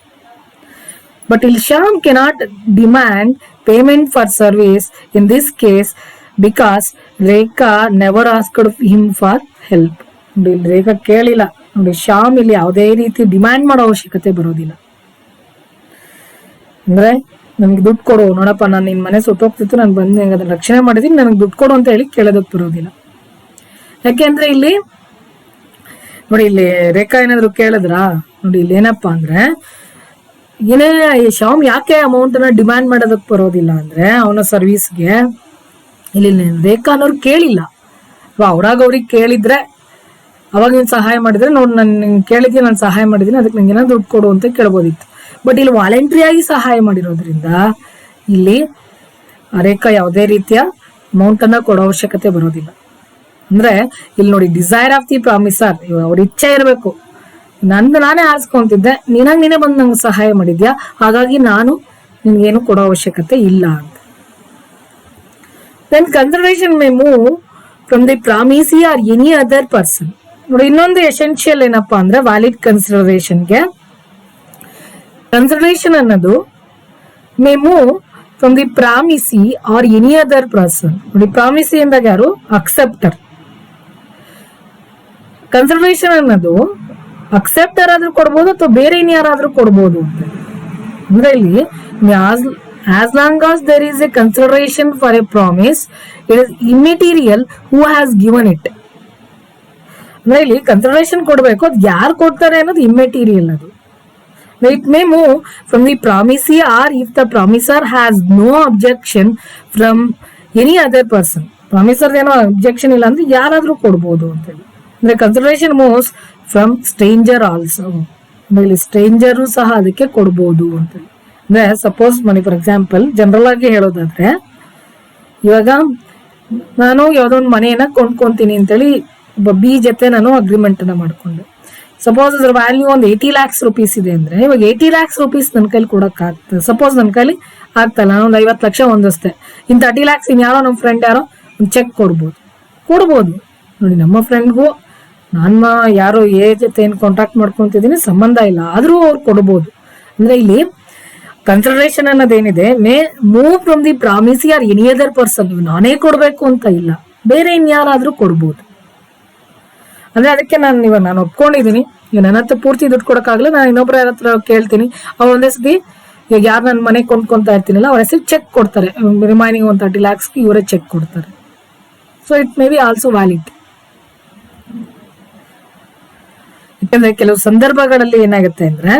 But Shyam cannot demand payment for service in this case because Rekha never asked him for help. ರೇಖಾ ಕೇಳಿಲ್ಲ ನೋಡಿ, ಶ್ಯಾಮ್ ಇಲ್ಲಿ ಯಾವುದೇ ರೀತಿ ಡಿಮ್ಯಾಂಡ್ ಮಾಡೋ ಅವಶ್ಯಕತೆ ಬರೋದಿಲ್ಲ. ಅಂದ್ರೆ ನನ್ಗೆ ದುಡ್ಡು ಕೊಡು, ನೋಡಪ್ಪ ನಾನು ನಿನ್ ಮನೆ ಸುಟ್ಟೋಗ್ತಿತ್ತು, ನಾನು ಬಂದು ಅದನ್ನ ರಕ್ಷಣೆ ಮಾಡಿದೀನಿ, ನನಗೆ ದುಡ್ಡು ಕೊಡು ಅಂತ ಹೇಳಿ ಕೇಳೋದಕ್ಕೆ ಬರೋದಿಲ್ಲ. ಯಾಕೆಂದ್ರೆ ಇಲ್ಲಿ ನೋಡಿ, ಇಲ್ಲಿ ರೇಖಾ ಏನಾದ್ರು ಕೇಳಿದ್ರಾ ನೋಡಿ, ಇಲ್ಲಿ ಏನಪ್ಪಾ ಅಂದ್ರೆ ಏನೇ ಶ್ಯಾಮ್ ಯಾಕೆ ಅಮೌಂಟ್ ನ ಡಿಮ್ಯಾಂಡ್ ಮಾಡೋದಕ್ಕೆ ಬರೋದಿಲ್ಲ ಅಂದ್ರೆ ಅವನ ಸರ್ವಿಸ್ಗೆ ಇಲ್ಲಿ ರೇಖಾ ಅನ್ನೋರು ಕೇಳಿಲ್ಲ. ಅವ್ರಾಗ ಅವ್ರಿಗೆ ಕೇಳಿದ್ರೆ ಅವಾಗ ನೀನ್ ಸಹಾಯ ಮಾಡಿದ್ರೆ, ನೋಡಿ ನಾನು ಕೇಳಿದ್ದೆ, ನಾನು ಸಹಾಯ ಮಾಡಿದ್ದೀನಿ, ಅದಕ್ಕೆ ನಂಗೆ ಏನಾದ್ರು ದುಡ್ಡು ಕೊಡು ಅಂತ ಕೇಳ್ಬೋದಿತ್ತು. ಬಟ್ ಇಲ್ಲಿ ವಾಲಂಟ್ರಿಯಾಗಿ ಸಹಾಯ ಮಾಡಿರೋದ್ರಿಂದ ಇಲ್ಲಿ ರೇಖಾ ಯಾವುದೇ ರೀತಿಯ ಅಮೌಂಟ್ ಅನ್ನ ಕೊಡೋ ಅವಶ್ಯಕತೆ ಬರೋದಿಲ್ಲ. ಅಂದ್ರೆ ಇಲ್ಲಿ ನೋಡಿ, ಡಿಸೈರ್ ಆಫ್ ದಿ ಪ್ರಾಮಿಸರ್, ಅವ್ರ ಇಚ್ಛೆ ಇರಬೇಕು, ನಾನೇ ಆರಿಸ್ಕೊಂತಿದ್ದೆ, ನೀನೇ ಬಂದು ನಂಗೆ ಸಹಾಯ ಮಾಡಿದ್ಯಾ, ಹಾಗಾಗಿ ನಾನು ನಿನ್ಗೇನು ಕೊಡೋ ಅವಶ್ಯಕತೆ ಇಲ್ಲ ಅಂತ. Then consideration may move from the promisee or any other person. ನೋಡಿ, ಇನ್ನೊಂದು ಎಸೆನ್ಷಿಯಲ್ ಏನಪ್ಪಾ ಅಂದ್ರೆ ವ್ಯಾಲಿಡ್ ಕನ್ಸಿಡರೇಷನ್ಗೆ, ಕನ್ಸಿಡರೇಷನ್ ಅನ್ನೋದು may move from the promisee or any other person. ನೋಡಿ, ಪ್ರಾಮಿಸಿ ಎಂದಾಗ ಯಾರು? ಅಕ್ಸೆಪ್ಟರ್. ಕನ್ಸಿಡರೇಷನ್ ಅನ್ನೋದು ಅಕ್ಸೆಪ್ಟರ್ ಆದ್ರೂ ಕೊಡ್ಬೋದು ಅಥವಾ ಬೇರೆ ಇನ್ಯಾರಾದ್ರೂ ಕೊಡ್ಬೋದು ಅಂತ. ಅಂದ್ರೆ ಇಲ್ಲಿ as long as there is a consideration for a promise, it is immaterial who has given it. ಅಂದ್ರೆ ಇಲ್ಲಿ ಕನ್ಸಿಡರೇಷನ್ ಕೊಡ್ಬೇಕು, ಅದು ಯಾರು ಕೊಡ್ತಾರೆ ಅನ್ನೋದು ಇಮ್ಮೆಟೀರಿಯಲ್. ಅದು it may move from the promisee or if the promisor has no objection from any other person. Promisor ಏನೋ objection ಇಲ್ಲ ಅಂದ್ರೆ ಯಾರಾದ್ರೂ ಕೊಡ್ಬೋದು ಅಂತ ಹೇಳಿ. ಅಂದ್ರೆ consideration moves from stranger also. ಇಲ್ಲಿ ಸ್ಟ್ರೇಂಜರು ಸಹ ಅದಕ್ಕೆ ಕೊಡ್ಬೋದು ಅಂತ ಹೇಳಿ. ಅಂದ್ರೆ suppose money for example general ಆಗಿ ಹೇಳೋದಾದ್ರೆ, ಇವಾಗ ನಾನು ಯಾವ್ದೋ ಒಂದು ಮನೆಯನ್ನ ಕೊಂಡ್ಕೊಂತೀನಿ ಅಂತೇಳಿ ಒಬ್ಬ ಬಿ ಜೊತೆ ನಾನು ಅಗ್ರಿಮೆಂಟ್ ಅನ್ನ ಮಾಡ್ಕೊಂಡೆ. ಸಪೋಸ್ ಅದ್ರ ವ್ಯಾಲ್ಯೂ ಒಂದು 80 lakhs rupees ಇದೆ ಅಂದ್ರೆ, ಇವಾಗ 80 lakhs rupees ನನ್ನ ಕೈಲಿ ಕೊಡಕ್ ಆಗ್ತದೆ. ಸಪೋಸ್ ನನ್ನ ಕೈಲಿ ಆಗ್ತಲ್ಲ, ನಾನು ಒಂದು 50 ಲಕ್ಷ ಹೊಂದಿಸ್ತೆ, ಇನ್ 30 lakhs ಇನ್ಯಾರೋ ನಮ್ಮ ಫ್ರೆಂಡ್ ಯಾರೋ ಒಂದು ಚೆಕ್ ಕೊಡ್ಬೋದು. ನೋಡಿ, ನಮ್ಮ ಫ್ರೆಂಡ್ಗೂ ನಾನು ಯಾರೋ ಜೊತೆ ಏನು ಕಾಂಟ್ಯಾಕ್ಟ್ ಮಾಡ್ಕೊಂತಿದ್ದೀನಿ ಸಂಬಂಧ ಇಲ್ಲ, ಆದ್ರೂ ಅವ್ರು ಕೊಡ್ಬೋದು. ಅಂದ್ರೆ ಇಲ್ಲಿ ಕನ್ಸಿಡರೇಷನ್ ಅನ್ನೋದೇನಿದೆ, may move from the promisee or any other person. ನಾನೇ ಕೊಡ್ಬೇಕು ಅಂತ ಇಲ್ಲ, ಬೇರೆ ಇನ್ಯಾರಾದ್ರೂ ಕೊಡ್ಬೋದು. ಅಂದ್ರೆ ಅದಕ್ಕೆ ನಾನು ಒಪ್ಕೊಂಡಿದ್ದೀನಿ, ಈಗ ನನ್ನ ಹತ್ರ ಪೂರ್ತಿ ದುಡ್ಡು ಕೊಡಕ್ಕಾಗಲ್ಲ, ನಾನು ಇನ್ನೊಬ್ಬರ ಹತ್ರ ಕೇಳ್ತೀನಿ, ಅವ್ರು ಒಂದೇ ಸತಿ ಈಗ ಯಾರು ನನ್ನ ಮನೆ ಕೊಂಡ್ಕೊಂತ ಇರ್ತೀನಲ್ಲ ಅವ್ರ ಹೆಸರು ಚೆಕ್ ಕೊಡ್ತಾರೆ, ರಿಮೈನಿಂಗ್ ಒಂದು 30 lakhs ಇವರೇ ಚೆಕ್ ಕೊಡ್ತಾರೆ. So it may be also valid. ಯಾಕಂದ್ರೆ ಕೆಲವು ಸಂದರ್ಭಗಳಲ್ಲಿ ಏನಾಗುತ್ತೆ ಅಂದ್ರೆ,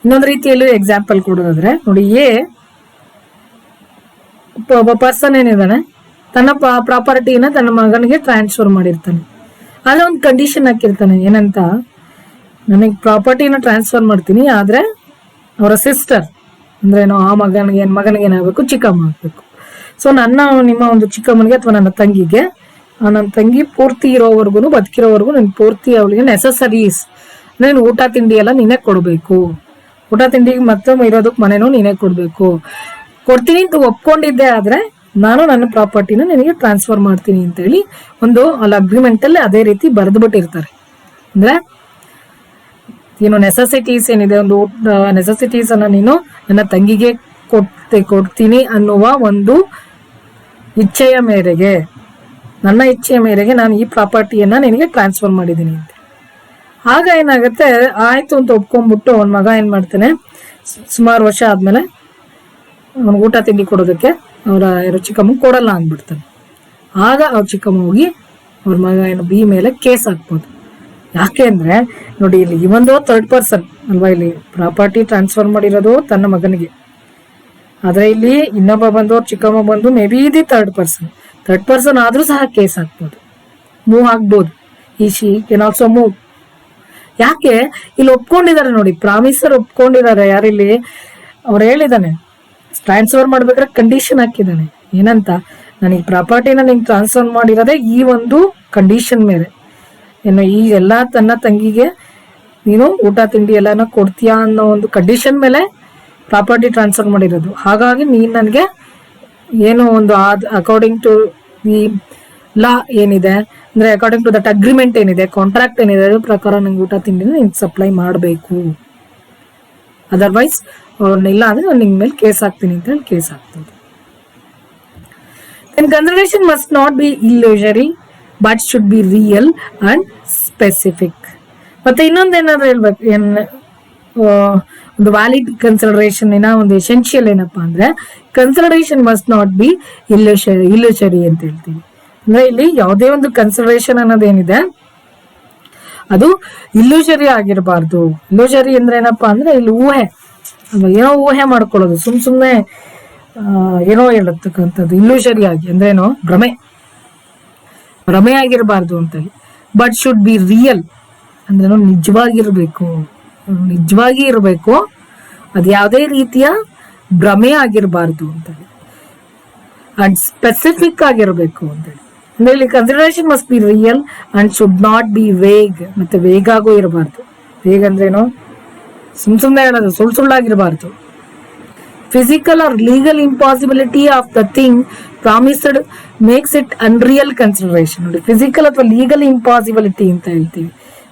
ಇನ್ನೊಂದು ರೀತಿಯಲ್ಲಿ ಎಕ್ಸಾಂಪಲ್ ಕೊಡೋದಾದ್ರೆ, ನೋಡಿ, ಒಬ್ಬ ಪರ್ಸನ್ ಏನಿದಾನೆ ತನ್ನ ಪ್ರಾಪರ್ಟಿನ ತನ್ನ ಮಗನಿಗೆ ಟ್ರಾನ್ಸ್ಫರ್ ಮಾಡಿರ್ತಾನೆ. ಆದ್ರೆ ಒಂದು ಕಂಡೀಷನ್ ಹಾಕಿರ್ತಾನೆ, ಏನಂತ, ನನಗೆ ಪ್ರಾಪರ್ಟಿನ ಟ್ರಾನ್ಸ್ಫರ್ ಮಾಡ್ತೀನಿ, ಆದ್ರೆ ಅವರ ಸಿಸ್ಟರ್ ಅಂದ್ರೆ ಆ ಮಗನಿಗೆ ಏನಾಗಬೇಕು, ಚಿಕ್ಕಮ್ಮ ಆಗ್ಬೇಕು. ಸೊ ನಿಮ್ಮ ಒಂದು ಚಿಕ್ಕಮ್ಮನಿಗೆ ಅಥವಾ ನನ್ನ ತಂಗಿಗೆ, ನನ್ನ ತಂಗಿ ಪೂರ್ತಿ ಇರೋವರೆಗೂ ಬದುಕಿರೋವರೆಗೂ ನನ್ ಪೂರ್ತಿ ಅವಳಿಗೆ ನೆಸಸರೀಸ್ ಅಂದ್ರೆ ಊಟ ತಿಂಡಿ ಎಲ್ಲ ನೀನೇ ಕೊಡ್ಬೇಕು, ಊಟ ತಿಂಡಿಗೆ ಮತ್ತೆ ಇರೋದಕ್ಕೆ ಮನೇನೂ ನೀನೇ ಕೊಡ್ತೀನಿ ಅಂತ ಒಪ್ಕೊಂಡಿದ್ದೆ. ಆದ್ರೆ ನಾನು ನನ್ನ ಪ್ರಾಪರ್ಟಿನ ನಿನಗೆ ಟ್ರಾನ್ಸ್ಫರ್ ಮಾಡ್ತೀನಿ ಅಂತ ಹೇಳಿ ಒಂದು ಅಲ್ಲಿ ಅಗ್ರಿಮೆಂಟ್ ಅಲ್ಲಿ ಅದೇ ರೀತಿ ಬರೆದು ಬಿಟ್ಟಿರ್ತಾರೆ. ಅಂದ್ರೆ ಏನು ನೆಸೆಸಿಟೀಸ್ ಏನಿದೆ, ಒಂದು ನೆಸೆಸಿಟೀಸ್ ಅನ್ನ ನೀನು ನನ್ನ ತಂಗಿಗೆ ಕೊಡ್ತೀನಿ ಅನ್ನುವ ಒಂದು ಇಚ್ಛೆಯ ಮೇರೆಗೆ, ನನ್ನ ಇಚ್ಛೆಯ ಮೇರೆಗೆ ನಾನು ಈ ಪ್ರಾಪರ್ಟಿಯನ್ನ ನಿನಗೆ ಟ್ರಾನ್ಸ್ಫರ್ ಮಾಡಿದ್ದೀನಿ ಅಂತ. ಆಗ ಏನಾಗುತ್ತೆ, ಆಯ್ತು ಅಂತ ಒಪ್ಕೊಂಡ್ಬಿಟ್ಟು ಅವನ ಮಗ ಏನ್ ಮಾಡ್ತಾನೆ, ಸುಮಾರು ವರ್ಷ ಆದ್ಮೇಲೆ ಅವನಿಗೆ ಊಟ ತಿಂಡಿ ಕೊಡೋದಕ್ಕೆ ಅವರ ಚಿಕ್ಕಮ್ಮ ಕೊಡಲ್ಲ ಅಂದ್ಬಿಡ್ತಾನೆ. ಆಗ ಅವ್ರ ಚಿಕ್ಕಮ್ಮ ಹೋಗಿ ಅವ್ರ ಮಗ ಏನು ಬಿ ಮೇಲೆ ಕೇಸ್ ಹಾಕ್ಬೋದು. ಯಾಕೆ ಅಂದ್ರೆ ನೋಡಿ, ಇಲ್ಲಿ ಇವೊಂದು 3rd person ಅಲ್ವಾ, ಇಲ್ಲಿ ಪ್ರಾಪರ್ಟಿ ಟ್ರಾನ್ಸ್ಫರ್ ಮಾಡಿರೋದು ತನ್ನ ಮಗನಿಗೆ, ಆದ್ರೆ ಇಲ್ಲಿ ಇನ್ನೊಬ್ಬ ಬಂದು ಅವ್ರ ಚಿಕ್ಕಮ್ಮ ಬಂದು may be the 3rd person ಆದ್ರೂ ಸಹ ಕೇಸ್ ಹಾಕ್ಬೋದು, ಮೂವ್ ಆಗ್ಬೋದು. She can also move. ಯಾಕೆ ಇಲ್ಲಿ ಒಪ್ಕೊಂಡಿದ್ದಾರೆ ನೋಡಿ, ಪ್ರಾಮಿಸರ್ ಒಪ್ಕೊಂಡಿದ್ದಾರೆ. ಯಾರಿಲ್ಲಿ ಅವ್ರು ಹೇಳಿದಾನೆ, ಟ್ರಾನ್ಸ್ಫರ್ ಮಾಡ್ಬೇಕಾದ್ರೆ ಕಂಡೀಷನ್ ಹಾಕಿದ್ದಾನೆ, ಏನಂತ, ನನಗೆ ಪ್ರಾಪರ್ಟಿನ ನಿಂಗೆ ಟ್ರಾನ್ಸ್ಫರ್ ಮಾಡಿರೋದೇ ಈ ಒಂದು ಕಂಡೀಷನ್ ಮೇಲೆ, ಏನು ಈ ಎಲ್ಲ ತನ್ನ ತಂಗಿಗೆ ನೀನು ಊಟ ತಿಂಡಿ ಎಲ್ಲಾನ ಕೊಡ್ತೀಯಾ ಅನ್ನೋ ಒಂದು ಕಂಡೀಷನ್ ಮೇಲೆ ಪ್ರಾಪರ್ಟಿ ಟ್ರಾನ್ಸ್ಫರ್ ಮಾಡಿರೋದು. ಹಾಗಾಗಿ ನೀನ್ ನನಗೆ ಏನೋ ಒಂದು ಅಕಾರ್ಡಿಂಗ್ ಟು ದಿ ಲಾ ಏನಿದೆ ಅಂದ್ರೆ, ಅಕಾರ್ಡಿಂಗ್ ಟು ದಟ್ ಅಗ್ರಿಮೆಂಟ್ ಏನಿದೆ, ಕಾಂಟ್ರಾಕ್ಟ್ ಏನಿದೆ, ಅದ್ರ ಪ್ರಕಾರ ನಂಗೆ ಊಟ ತಿಂಡಿನ ನಿಂಗೆ ಸಪ್ಲೈ ಮಾಡಬೇಕು. ಅದರ್ವೈಸ್ ಅವ್ರನ್ನಿಲ್ಲ ಅಂದ್ರೆ ನಾನು ನಿಂಗೆ ಮೇಲೆ ಕೇಸ್ ಹಾಕ್ತೀನಿ ಅಂತ ಹೇಳಿ ಕೇಸ್ ಹಾಕ್ತೀನಿ. Consideration must not be illusory but should be real and specific. ಮತ್ತೆ ಇನ್ನೊಂದೇನಾದ್ರು ಹೇಳ್ಬೇಕು, ಒಂದು ವ್ಯಾಲಿಡ್ ಕನ್ಸಿಡರೇಷನ್ ಒಂದು ಎಸೆನ್ಷಿಯಲ್ ಏನಪ್ಪಾ ಅಂದ್ರೆ, ಕನ್ಸಿಡರೇಷನ್ ಮಸ್ಟ್ ನಾಟ್ ಬಿ ಇಲ್ಯೂಷರಿ ಅಂತ ಹೇಳ್ತೀವಿ. ಅಂದ್ರೆ ಇಲ್ಲಿ ಯಾವುದೇ ಒಂದು ಕನ್ಸಿಡರೇಷನ್ ಅನ್ನೋದೇನಿದೆ ಅದು ಇಲ್ಯೂಷರಿ ಆಗಿರಬಾರ್ದು. ಇಲ್ಯೂಷರಿ ಅಂದ್ರೆ ಏನಪ್ಪಾ ಅಂದ್ರೆ, ಇಲ್ಲಿ ಏನೋ ಊಹೆ ಮಾಡ್ಕೊಳ್ಳೋದು, ಸುಮ್ನೆ ಏನೋ ಹೇಳತಕ್ಕಂಥದ್ದು ಇಲ್ಯೂಷರಿ ಆಗಿ ಅಂದ್ರೆ ಏನೋ ಭ್ರಮೆ ಆಗಿರಬಾರ್ದು ಅಂತ ಹೇಳಿ. ಬಟ್ ಶುಡ್ ಬಿ ರಿಯಲ್ ಅಂದ್ರೆ ನಿಜವಾಗಿ ಇರಬೇಕು, ಅದು ಯಾವುದೇ ರೀತಿಯ ಭ್ರಮೆ ಆಗಿರಬಾರ್ದು ಅಂತ ಹೇಳಿ. ಅಂಡ್ ಸ್ಪೆಸಿಫಿಕ್ ಆಗಿರಬೇಕು ಅಂತ ಹೇಳಿ. ಅಂದ್ರೆ ಇಲ್ಲಿ consideration must be real and should not be vague. ಮತ್ತೆ ವೇಗ್ ಆಗೋ ಇರಬಾರ್ದು. ವೇಗ್ ಅಂದ್ರೇನು, ಸುಮ್ನೆ ಹೇಳೋದು, ಸುಳ್ಳಾಗಿರಬಾರ್ದು. Physical or legal impossibility of the thing promised makes it unreal consideration. ನೋಡಿ, ಫಿಸಿಕಲ್ ಅಥವಾ ಲೀಗಲ್ ಇಂಪಾಸಿಬಿಲಿಟಿ ಅಂತ ಹೇಳ್ತೀವಿ.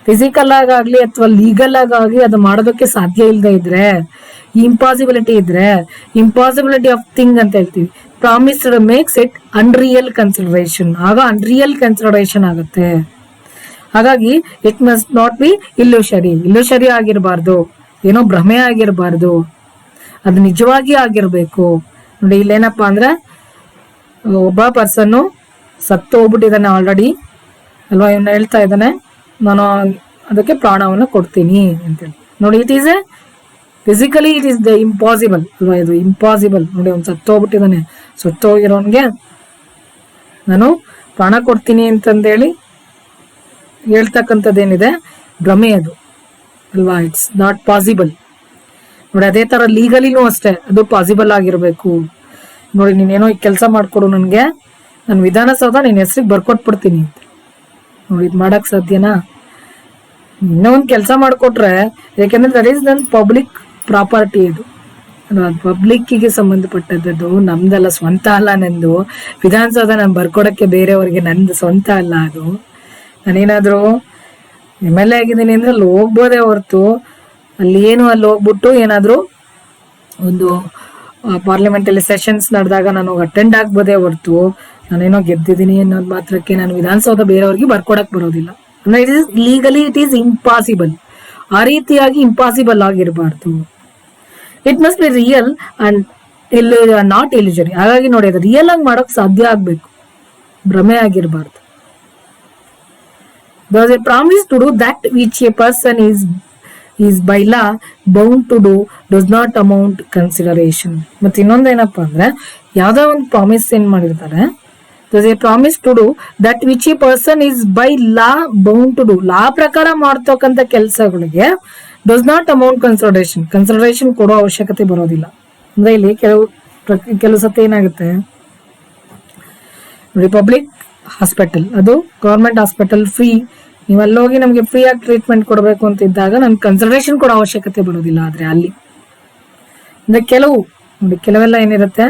ಫಿಸಿಕಲ್ ಆಗಾಗ್ಲಿ ಅಥವಾ ಲೀಗಲ್ ಆಗಿ ಅದು ಮಾಡೋದಕ್ಕೆ ಸಾಧ್ಯ ಇಲ್ಲದೆ ಇದ್ರೆ, ಇಂಪಾಸಿಬಿಲಿಟಿ ಇದ್ರೆ ಇಂಪಾಸಿಬಿಲಿಟಿ ಆಫ್ ಥಿಂಗ್ ಅಂತ ಹೇಳ್ತೀವಿ. Promised makes it unreal consideration. ಆಗ ಅನ್ರಿಯಲ್ ಕನ್ಸಿಡರೇಷನ್ ಆಗುತ್ತೆ. ಹಾಗಾಗಿ ಇಟ್ ಮಸ್ಟ್ ನಾಟ್ ಬಿ ಇಲ್ಯೂಷರಿ ಆಗಿರಬಾರ್ದು, ಏನೋ ಭ್ರಮೆ ಆಗಿರಬಾರ್ದು, ಅದು ನಿಜವಾಗಿ ಆಗಿರ್ಬೇಕು. ನೋಡಿ, ಇಲ್ಲೇನಪ್ಪಾ ಅಂದ್ರೆ ಒಬ್ಬ ಪರ್ಸನ್ನು ಸತ್ತು ಹೋಗ್ಬಿಟ್ಟಿದ್ದಾನೆ ಆಲ್ರೆಡಿ ಅಲ್ವಾ, ಇವನ್ನ ಹೇಳ್ತಾ ಇದ್ದಾನೆ ನಾನು ಅದಕ್ಕೆ ಪ್ರಾಣವನ್ನು ಕೊಡ್ತೀನಿ ಅಂತೇಳಿ. ನೋಡಿ, it is A physically it is the impossible ಅಲ್ವಾ, ಇದು ಇಂಪಾಸಿಬಲ್. ನೋಡಿ, ಅವ್ನು ಸತ್ತೋಗ್ಬಿಟ್ಟಿದ್ದಾನೆ, ಸತ್ತೋಗಿರೋನ್ಗೆ ನಾನು ಪ್ರಾಣ ಕೊಡ್ತೀನಿ ಅಂತಂದೇಳಿ ಹೇಳ್ತಕ್ಕಂಥದ್ದೇನಿದೆ ಭ್ರಮೆ ಅದು ಅಲ್ವಾ, ಇಟ್ಸ್ ನಾಟ್ ಪಾಸಿಬಲ್. ನೋಡಿ, ಅದೇ ತರ ಲೀಗಲಿನೂ ಅಷ್ಟೇ, ಅದು ಪಾಸಿಬಲ್ ಆಗಿರ್ಬೇಕು. ನೋಡಿ, ನೀನೇನೋ ಕೆಲಸ ಮಾಡ್ಕೊಡು ನನಗೆ, ನಾನು ವಿಧಾನಸೌಧ ನಿನ್ನ ಹೆಸರಿಗೆ ಬರ್ಕೊಟ್ಬಿಡ್ತೀನಿ ಅಂತ. ನೋಡಿ, ಇದು ಮಾಡಕ್ ಸಾಧ್ಯನಾ? ಇನ್ನೂ ಒಂದು ಕೆಲಸ ಮಾಡಿಕೊಟ್ರೆ, ಯಾಕೆಂದ್ರೆ ದಟ್ ಈಸ್ ನನ್ನ ಪಬ್ಲಿಕ್ ಪ್ರಾಪರ್ಟಿ, ಇದು ಪಬ್ಲಿಕ್ಕಿಗೆ ಸಂಬಂಧಪಟ್ಟದ್ದು, ನಮ್ದಲ್ಲ, ಸ್ವಂತ ಅಲ್ಲ ನಂದು. ವಿಧಾನಸೌಧ ನಾನು ಬರ್ಕೊಡಕ್ಕೆ ಬೇರೆಯವ್ರಿಗೆ, ನಂದು ಸ್ವಂತ ಅಲ್ಲ ಅದು. ನಾನೇನಾದರೂ MLA ಆಗಿದ್ದೀನಿ ಅಂದ್ರೆ ಅಲ್ಲಿ ಹೋಗ್ಬೋದೇ ಹೊರತು ಅಲ್ಲಿ ಹೋಗ್ಬಿಟ್ಟು ಏನಾದರೂ ಒಂದು ಪಾರ್ಲಿಮೆಂಟಲ್ಲಿ ಸೆಷನ್ಸ್ ನಡೆದಾಗ ನಾನು ಅಟೆಂಡ್ ಆಗ್ಬೋದೇ ಹೊರತು ನಾನೇನೋ ಗೆದ್ದಿದ್ದೀನಿ ಅನ್ನೋದು ಮಾತ್ರಕ್ಕೆ ನಾನು ವಿಧಾನಸೌಧ ಬೇರೆಯವ್ರಿಗೆ ಬರ್ಕೊಡಕ್ ಬರೋದಿಲ್ಲ. ಅಂದ್ರೆ it is legally it is impossible. ಆ ರೀತಿಯಾಗಿ ಇಂಪಾಸಿಬಲ್ ಆಗಿರಬಾರ್ದು. It must be real and not illusory. ಹಾಗಾಗಿ ನೋಡಿ, ಅದು ರಿಯಲ್ ಆಗಿ ಮಾಡೋಕ್ ಸಾಧ್ಯ ಆಗ್ಬೇಕು, ಭ್ರಮೆ ಆಗಿರಬಾರ್ದು. There is a promise to do that which a person is by law bound to do does not amount consideration. ಮತ್ತೆ ಇನ್ನೊಂದೇನಪ್ಪ ಅಂದ್ರೆ, ಯಾವ್ದೋ ಒಂದು ಪ್ರಾಮಿಸ್ ಏನ್ ಮಾಡಿರ್ತಾರೆ, there is a promise to do that which a person is by law bound to do. ಲಾ ಪ್ರಕಾರ ಮಾಡ್ತಕ್ಕಂಥ ಕೆಲಸಗಳಿಗೆ does not amount consideration ಕೊಡೋ ಅವಶ್ಯಕತೆ ಬರೋದಿಲ್ಲ. ಅಂದ್ರೆ ಇಲ್ಲಿ ಕೆಲವು ಸತಿ ಏನಾಗುತ್ತೆ, ರಿಪಬ್ಲಿಕ್ ಹಾಸ್ಪಿಟಲ್ ಅದು ಗವರ್ಮೆಂಟ್ ಹಾಸ್ಪಿಟಲ್, ಫ್ರೀ, ನೀವು ಅಲ್ಲೋಗಿ ನಮ್ಗೆ ಫ್ರೀ ಆಗಿ ಟ್ರೀಟ್ಮೆಂಟ್ ಕೊಡಬೇಕು ಅಂತ ಇದ್ದಾಗ ನಮ್ಗೆ ಕನ್ಸಿಡರೇಷನ್ ಕೊಡೋ ಅವಶ್ಯಕತೆ ಬರೋದಿಲ್ಲ. ಆದ್ರೆ ಅಲ್ಲಿ ಅಂದ್ರೆ ಕೆಲವೆಲ್ಲ ಏನಿರುತ್ತೆ,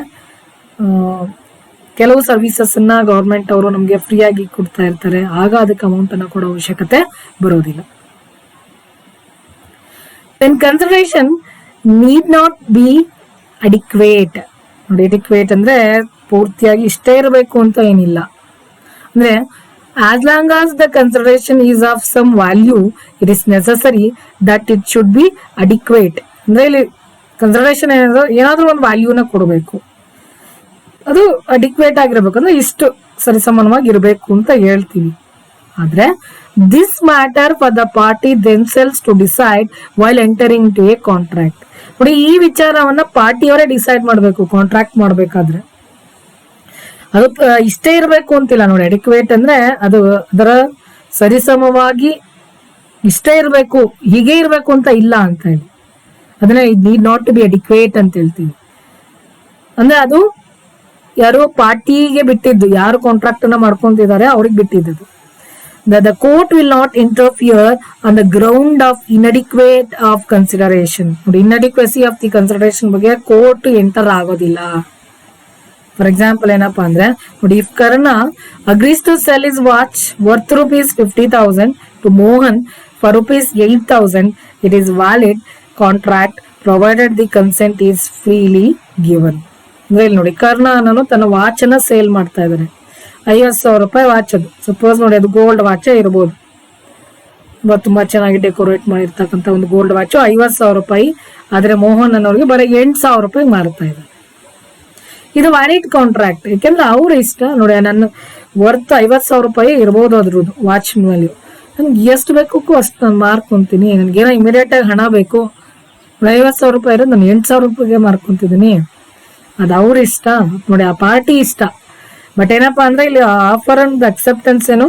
ಕೆಲವು ಸರ್ವಿಸಸ್ ಅನ್ನ ಗವರ್ಮೆಂಟ್ ಅವರು ನಮ್ಗೆ ಫ್ರೀ ಆಗಿ ಕೊಡ್ತಾ ಇರ್ತಾರೆ, ಆಗ ಅದಕ್ಕೆ ಅಮೌಂಟ್ ಅನ್ನ ಕೊಡೋ ಅವಶ್ಯಕತೆ ಬರೋದಿಲ್ಲ. Then consideration need not be adequate. ನೋಡಿ, ಅಡಿಕ್ವೇಟ್ ಅಂದ್ರೆ ಪೂರ್ತಿಯಾಗಿ ಇಷ್ಟೇ ಇರಬೇಕು ಅಂತ ಏನಿಲ್ಲ. ಅಂದ್ರೆ as long as the consideration is of some value, it is necessary that it should be adequate. ಅಂದ್ರೆ ಇಲ್ಲಿ ಕನ್ಸಿಡರೇಷನ್ ಏನಾದ್ರೂ ಒಂದು ವ್ಯಾಲ್ಯೂನ ಕೊಡಬೇಕು, ಅದು ಅಡಿಕ್ವೇಟ್ ಆಗಿರ್ಬೇಕು, ಅಂದ್ರೆ ಇಷ್ಟು ಸರಿಸಮಾನವಾಗಿ ಇರಬೇಕು ಅಂತ ಹೇಳ್ತೀವಿ. ಆದ್ರೆ this matter for the party themselves to decide while entering into a contract. ನೋಡಿ, ಈ ವಿಚಾರವನ್ನ ಪಾರ್ಟಿಯವರೇ ಡಿಸೈಡ್ ಮಾಡಬೇಕು ಕಾಂಟ್ರಾಕ್ಟ್ ಮಾಡ್ಬೇಕಾದ್ರೆ. ಅದು ಇಷ್ಟೇ ಇರಬೇಕು ಅಂತಿಲ್ಲ. ನೋಡಿ, ಅಡಿಕ್ವೇಟ್ ಅಂದ್ರೆ ಅದು ಅದರ ಸರಿಸಮವಾಗಿ ಇಷ್ಟೇ ಇರಬೇಕು, ಹೀಗೆ ಇರಬೇಕು ಅಂತ ಇಲ್ಲ ಅಂತ ಹೇಳಿ, ಅದನ್ನ need not to be adequate ಅಂತ ಹೇಳ್ತೀವಿ. ಅಂದ್ರೆ ಅದು ಯಾರು ಪಾರ್ಟಿಗೆ ಬಿಟ್ಟಿದ್ದು, ಯಾರು ಕಾಂಟ್ರಾಕ್ಟ್ ಅನ್ನ ಮಾಡ್ಕೊಂತಿದ್ದಾರೆ ಅವ್ರಿಗೆ ಬಿಟ್ಟಿದ್ದು. The court will not interfere on the ground of inadequate of consideration. ನೋಡಿ, inadequacy of the consideration ಬಗ್ಗೆ ಕೋರ್ಟ್ ಎಂಟರ್ ಆಗೋದಿಲ್ಲ. ಫಾರ್ ಎಕ್ಸಾಂಪಲ್ ಏನಪ್ಪಾ ಅಂದ್ರೆ, ನೋಡಿ, if Karna agrees to sell his watch worth ₹50,000 to Mohan for ₹8,000, it is valid contract provided the consent is freely given. ಅಂದ್ರೆ ಇಲ್ಲಿ ನೋಡಿ, ಕರ್ಣ ಅನ್ನೋನು ತನ್ನ ವಾಚ್ ಅನ್ನ ಸೇಲ್ ಮಾಡ್ತಾ ಇದ್ದಾನೆ. ₹50,000 ವಾಚ್ ಅದು. ಸಪೋಸ್ ನೋಡಿ, ಅದು ಗೋಲ್ಡ್ ವಾಚ್ ಇರ್ಬೋದು, ತುಂಬಾ ಚೆನ್ನಾಗಿ ಡೆಕೋರೇಟ್ ಮಾಡಿರ್ತಕ್ಕಂಥ ಒಂದು ಗೋಲ್ಡ್ ವಾಚ್ ₹50,000. ಆದ್ರೆ ಮೋಹನ್ ಅನ್ನೋರಿಗೆ ಬರೀ ₹8,000 ಮಾರ್ತಾ ಇದ್ದಾರೆ. ಇದು ವ್ಯಾಲಿಡ್ ಕಾಂಟ್ರಾಕ್ಟ್, ಯಾಕೆಂದ್ರೆ ಅವ್ರ ಇಷ್ಟ. ನೋಡಿ, ನನ್ನ ವರ್ತ್ ₹50,000 ಇರ್ಬೋದು ಅದ್ರದ್ದು ವಾಚ್ ವ್ಯಾಲ್ಯೂ. ನನ್ಗೆ ಎಷ್ಟು ಬೇಕು ಅಷ್ಟು ನಾನು ಮಾರ್ಕೊಂತೀನಿ. ನನ್ಗೇನೋ ಇಮಿಡಿಯೇಟ್ ಆಗಿ ಹಣ ಬೇಕು, ₹50,000 ಇರೋದು ನಾನು ₹8,000 ಮಾರ್ಕೊಂತಿದ್ದೀನಿ. ಅದು ಅವ್ರ ಇಷ್ಟ. ನೋಡಿ, ಆ ಪಾರ್ಟಿ ಇಷ್ಟ. ಬಟ್ ಏನಪ್ಪಾ ಅಂದ್ರೆ ಇಲ್ಲಿ ಆಫರ್ ಅಂಡ್ ಅಕ್ಸೆಪ್ಟೆನ್ಸ್ ಏನು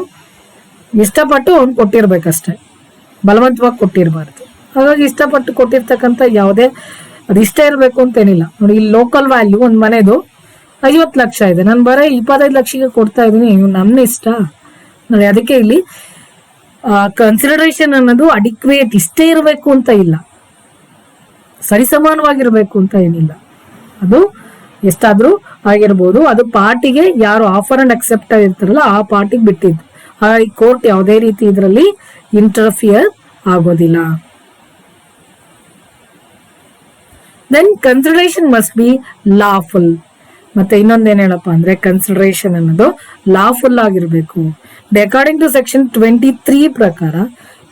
ಇಷ್ಟಪಟ್ಟು ಅವ್ನು ಕೊಟ್ಟಿರ್ಬೇಕಷ್ಟೆ, ಬಲವಂತವಾಗಿ ಕೊಟ್ಟಿರ್ಬಾರ್ದು. ಹಾಗಾಗಿ ಇಷ್ಟಪಟ್ಟು ಕೊಟ್ಟಿರ್ತಕ್ಕಂಥ ಯಾವುದೇ ಅದು ಇಷ್ಟ ಇರಬೇಕು ಅಂತ ಏನಿಲ್ಲ. ನೋಡಿ, ಇಲ್ಲಿ ಲೋಕಲ್ ವ್ಯಾಲ್ಯೂ ಒಂದು ಮನೆದು 50 ಲಕ್ಷ ಇದೆ, ನಾನು ಬರೀ 25 ಲಕ್ಷಕ್ಕೆ ಕೊಡ್ತಾ ಇದ್ದೀನಿ, ಇವ್ ನನ್ನ ಇಷ್ಟ. ನೋಡಿ, ಅದಕ್ಕೆ ಇಲ್ಲಿ ಕನ್ಸಿಡರೇಷನ್ ಅನ್ನೋದು ಅಡಿಕ್ವೇಟ್ ಇಷ್ಟೇ ಇರಬೇಕು ಅಂತ ಇಲ್ಲ, ಸರಿಸಮಾನವಾಗಿರ್ಬೇಕು ಅಂತ ಏನಿಲ್ಲ. ಅದು ಎಷ್ಟಾದ್ರೂ ಆಗಿರ್ಬೋದು, ಅದು ಪಾರ್ಟಿಗೆ ಯಾರು ಆಫರ್ ಅಂಡ್ ಅಕ್ಸೆಪ್ಟ್ ಇರ್ತಾರಲ್ಲ ಆ ಪಾರ್ಟಿಗೆ ಬಿಟ್ಟಿದ್ದು. ಹಾಗಾಗಿ ಕೋರ್ಟ್ ಯಾವುದೇ ರೀತಿ ಇದರಲ್ಲಿ ಇಂಟರ್ಫಿಯರ್ ಆಗೋದಿಲ್ಲ. Then consideration must be lawful. ಮತ್ತೆ ಇನ್ನೊಂದೇನ್ ಹೇಳಪ್ಪ ಅಂದ್ರೆ ಕನ್ಸಿಡರೇಷನ್ ಅನ್ನೋದು ಲಾಫುಲ್ ಆಗಿರ್ಬೇಕು. ಅಕಾರ್ಡಿಂಗ್ ಟು ಸೆಕ್ಷನ್ 23 ಪ್ರಕಾರ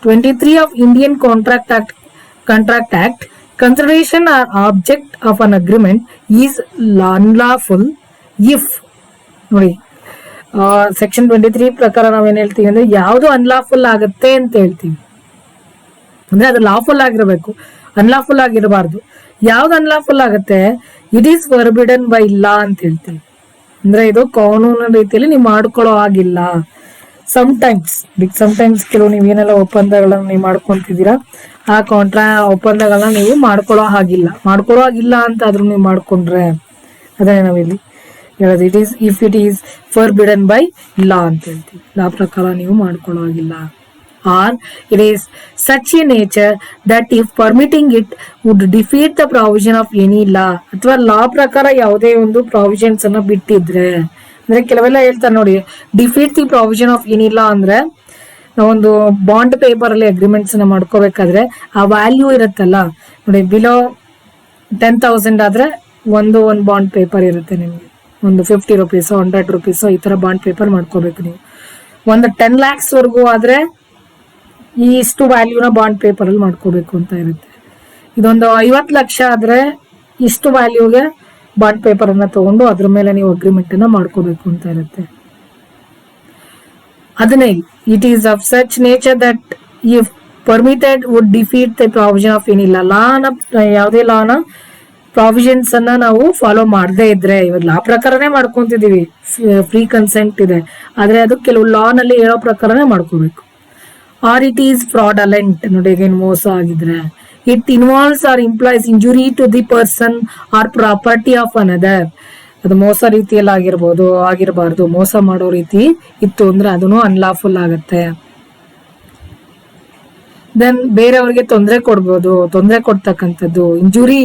23 of Indian contract act consideration or object of an agreement is unlawful if, ನೋಡಿ ಸೆಕ್ಷನ್ 23 ಪ್ರಕಾರ ನಾವೇನ್ ಹೇಳ್ತೀವಿ ಅಂದ್ರೆ ಯಾವ್ದು ಅನ್ಲಾಫುಲ್ ಆಗುತ್ತೆ ಅಂತ ಹೇಳ್ತೀವಿ. ಅಂದ್ರೆ ಅದು ಲಾಫುಲ್ ಆಗಿರ್ಬೇಕು, ಅನ್ಲಾಫುಲ್ ಆಗಿರಬಾರ್ದು. ಯಾವ್ದು ಅನ್ಲಾಫುಲ್ ಆಗುತ್ತೆ, it is forbidden by law ಅಂತ ಹೇಳ್ತೀವಿ. ಅಂದ್ರೆ ಇದು ಕಾನೂನಿನ ರೀತಿಯಲ್ಲಿ ನೀವು ಮಾಡ್ಕೊಳ್ಳೋ ಆಗಿಲ್ಲ. ಸಮಟೈಮ್ಸ್ ಕೆಲವು ನೀವೇನೆಲ್ಲ ಒಪ್ಪಂದಗಳನ್ನ ನೀವು ಮಾಡ್ಕೊಂತಿದ್ದೀರಾ, ಆ ಒಪ್ಪಂದಗಳನ್ನ ನೀವು ಮಾಡ್ಕೊಳ್ಳೋ ಹಾಗಿಲ್ಲ ಅಂತ ಆದ್ರೂ ನೀವು ಮಾಡ್ಕೊಂಡ್ರೆ ಅದೇ ನಾವಿಲ್ಲಿ ಹೇಳೋದು if it is forbidden by law ಅಂತ ಹೇಳ್ತೀವಿ. ಲಾ ಪ್ರಕಾರ ನೀವು ಮಾಡ್ಕೊಳ್ಳೋ ಹಾಗಿಲ್ಲ. Or it is such a nature that if permitting it would defeat the provision of any law. ಅಥವಾ ಲಾ ಪ್ರಕಾರ ಯಾವುದೇ ಒಂದು ಪ್ರಾವಿಷನ್ಸ್ ಅನ್ನ ಬಿಟ್ಟಿದ್ರೆ, ಅಂದ್ರೆ ಕೆಲವೆಲ್ಲ ಹೇಳ್ತಾರೆ ನೋಡಿ, defeat the provision of any law ಅಂದ್ರೆ ನಾವೊಂದು ಬಾಂಡ್ ಪೇಪರ್ ಅಲ್ಲಿ ಅಗ್ರಿಮೆಂಟ್ಸ್ ಅನ್ನ ಮಾಡ್ಕೋಬೇಕಾದ್ರೆ ಆ ವ್ಯಾಲ್ಯೂ ಇರುತ್ತಲ್ಲ ನೋಡಿ, ಬಿಲೋ 10,000 ಆದ್ರೆ ಒಂದು ಬಾಂಡ್ ಪೇಪರ್ ಇರುತ್ತೆ ನಿಮ್ಗೆ, ಒಂದು 50 ರೂಪೀಸ್ 100 ರೂಪೀಸ್ ಈ ತರ ಬಾಂಡ್ ಪೇಪರ್ ಮಾಡ್ಕೋಬೇಕು ನೀವು. ಒಂದು 10 lakhs ವರೆಗೂ ಆದ್ರೆ ಇಷ್ಟು ವ್ಯಾಲ್ಯೂನ ಬಾಂಡ್ ಪೇಪರ್ ಅಲ್ಲಿ ಮಾಡ್ಕೋಬೇಕು ಅಂತ ಇರುತ್ತೆ. ಇದೊಂದು 50 ಲಕ್ಷ ಆದ್ರೆ ಇಷ್ಟು ವ್ಯಾಲ್ಯೂಗೆ ಬಾಂಡ್ ಪೇಪರ್ ಅನ್ನ ತಗೊಂಡು ಅದ್ರ ಮೇಲೆ ನೀವು ಅಗ್ರಿಮೆಂಟ್ ಅನ್ನ ಮಾಡ್ಕೋಬೇಕು ಅಂತ ಇರುತ್ತೆ. ಅದನ್ನೇ it is of such nature that if permitted would defeat the provision of any ಲಾನ, ಯಾವುದೇ ಲಾನ ಪ್ರಾವಿಷನ್ಸ್ ಅನ್ನ ನಾವು ಫಾಲೋ ಮಾಡದೇ ಇದ್ರೆ, ಇವಾಗ ಲಾ ಪ್ರಕಾರನೇ ಮಾಡ್ಕೊಂತಿದೀವಿ, ಫ್ರೀ ಕನ್ಸೆಂಟ್ ಇದೆ, ಆದ್ರೆ ಅದು ಕೆಲವು ಲಾ ನಲ್ಲಿ ಹೇಳೋ ಪ್ರಕಾರನೇ ಮಾಡ್ಕೋಬೇಕು. ಆರ್ ಇಟ್ ಈಸ್ ಫ್ರಾಡಲೆಂಟ್, ನೋಡಿ ಏನು ಮೋಸ ಆಗಿದ್ರೆ, it involves or implies injury to the person or property of another, ಅದು ಮೋಸ ರೀತಿಯಲ್ಲಿ ಆಗಿರಬಾರ್ದು, ಮೋಸ ಮಾಡೋ ರೀತಿ ಇತ್ತು ಅಂದ್ರೆ ಅದನ್ನು ಅನ್ಲಾಫುಲ್ ಆಗುತ್ತೆ. ದೆನ್ ಬೇರೆಯವ್ರಿಗೆ ತೊಂದರೆ ಕೊಡ್ತಕ್ಕಂಥದ್ದು, injury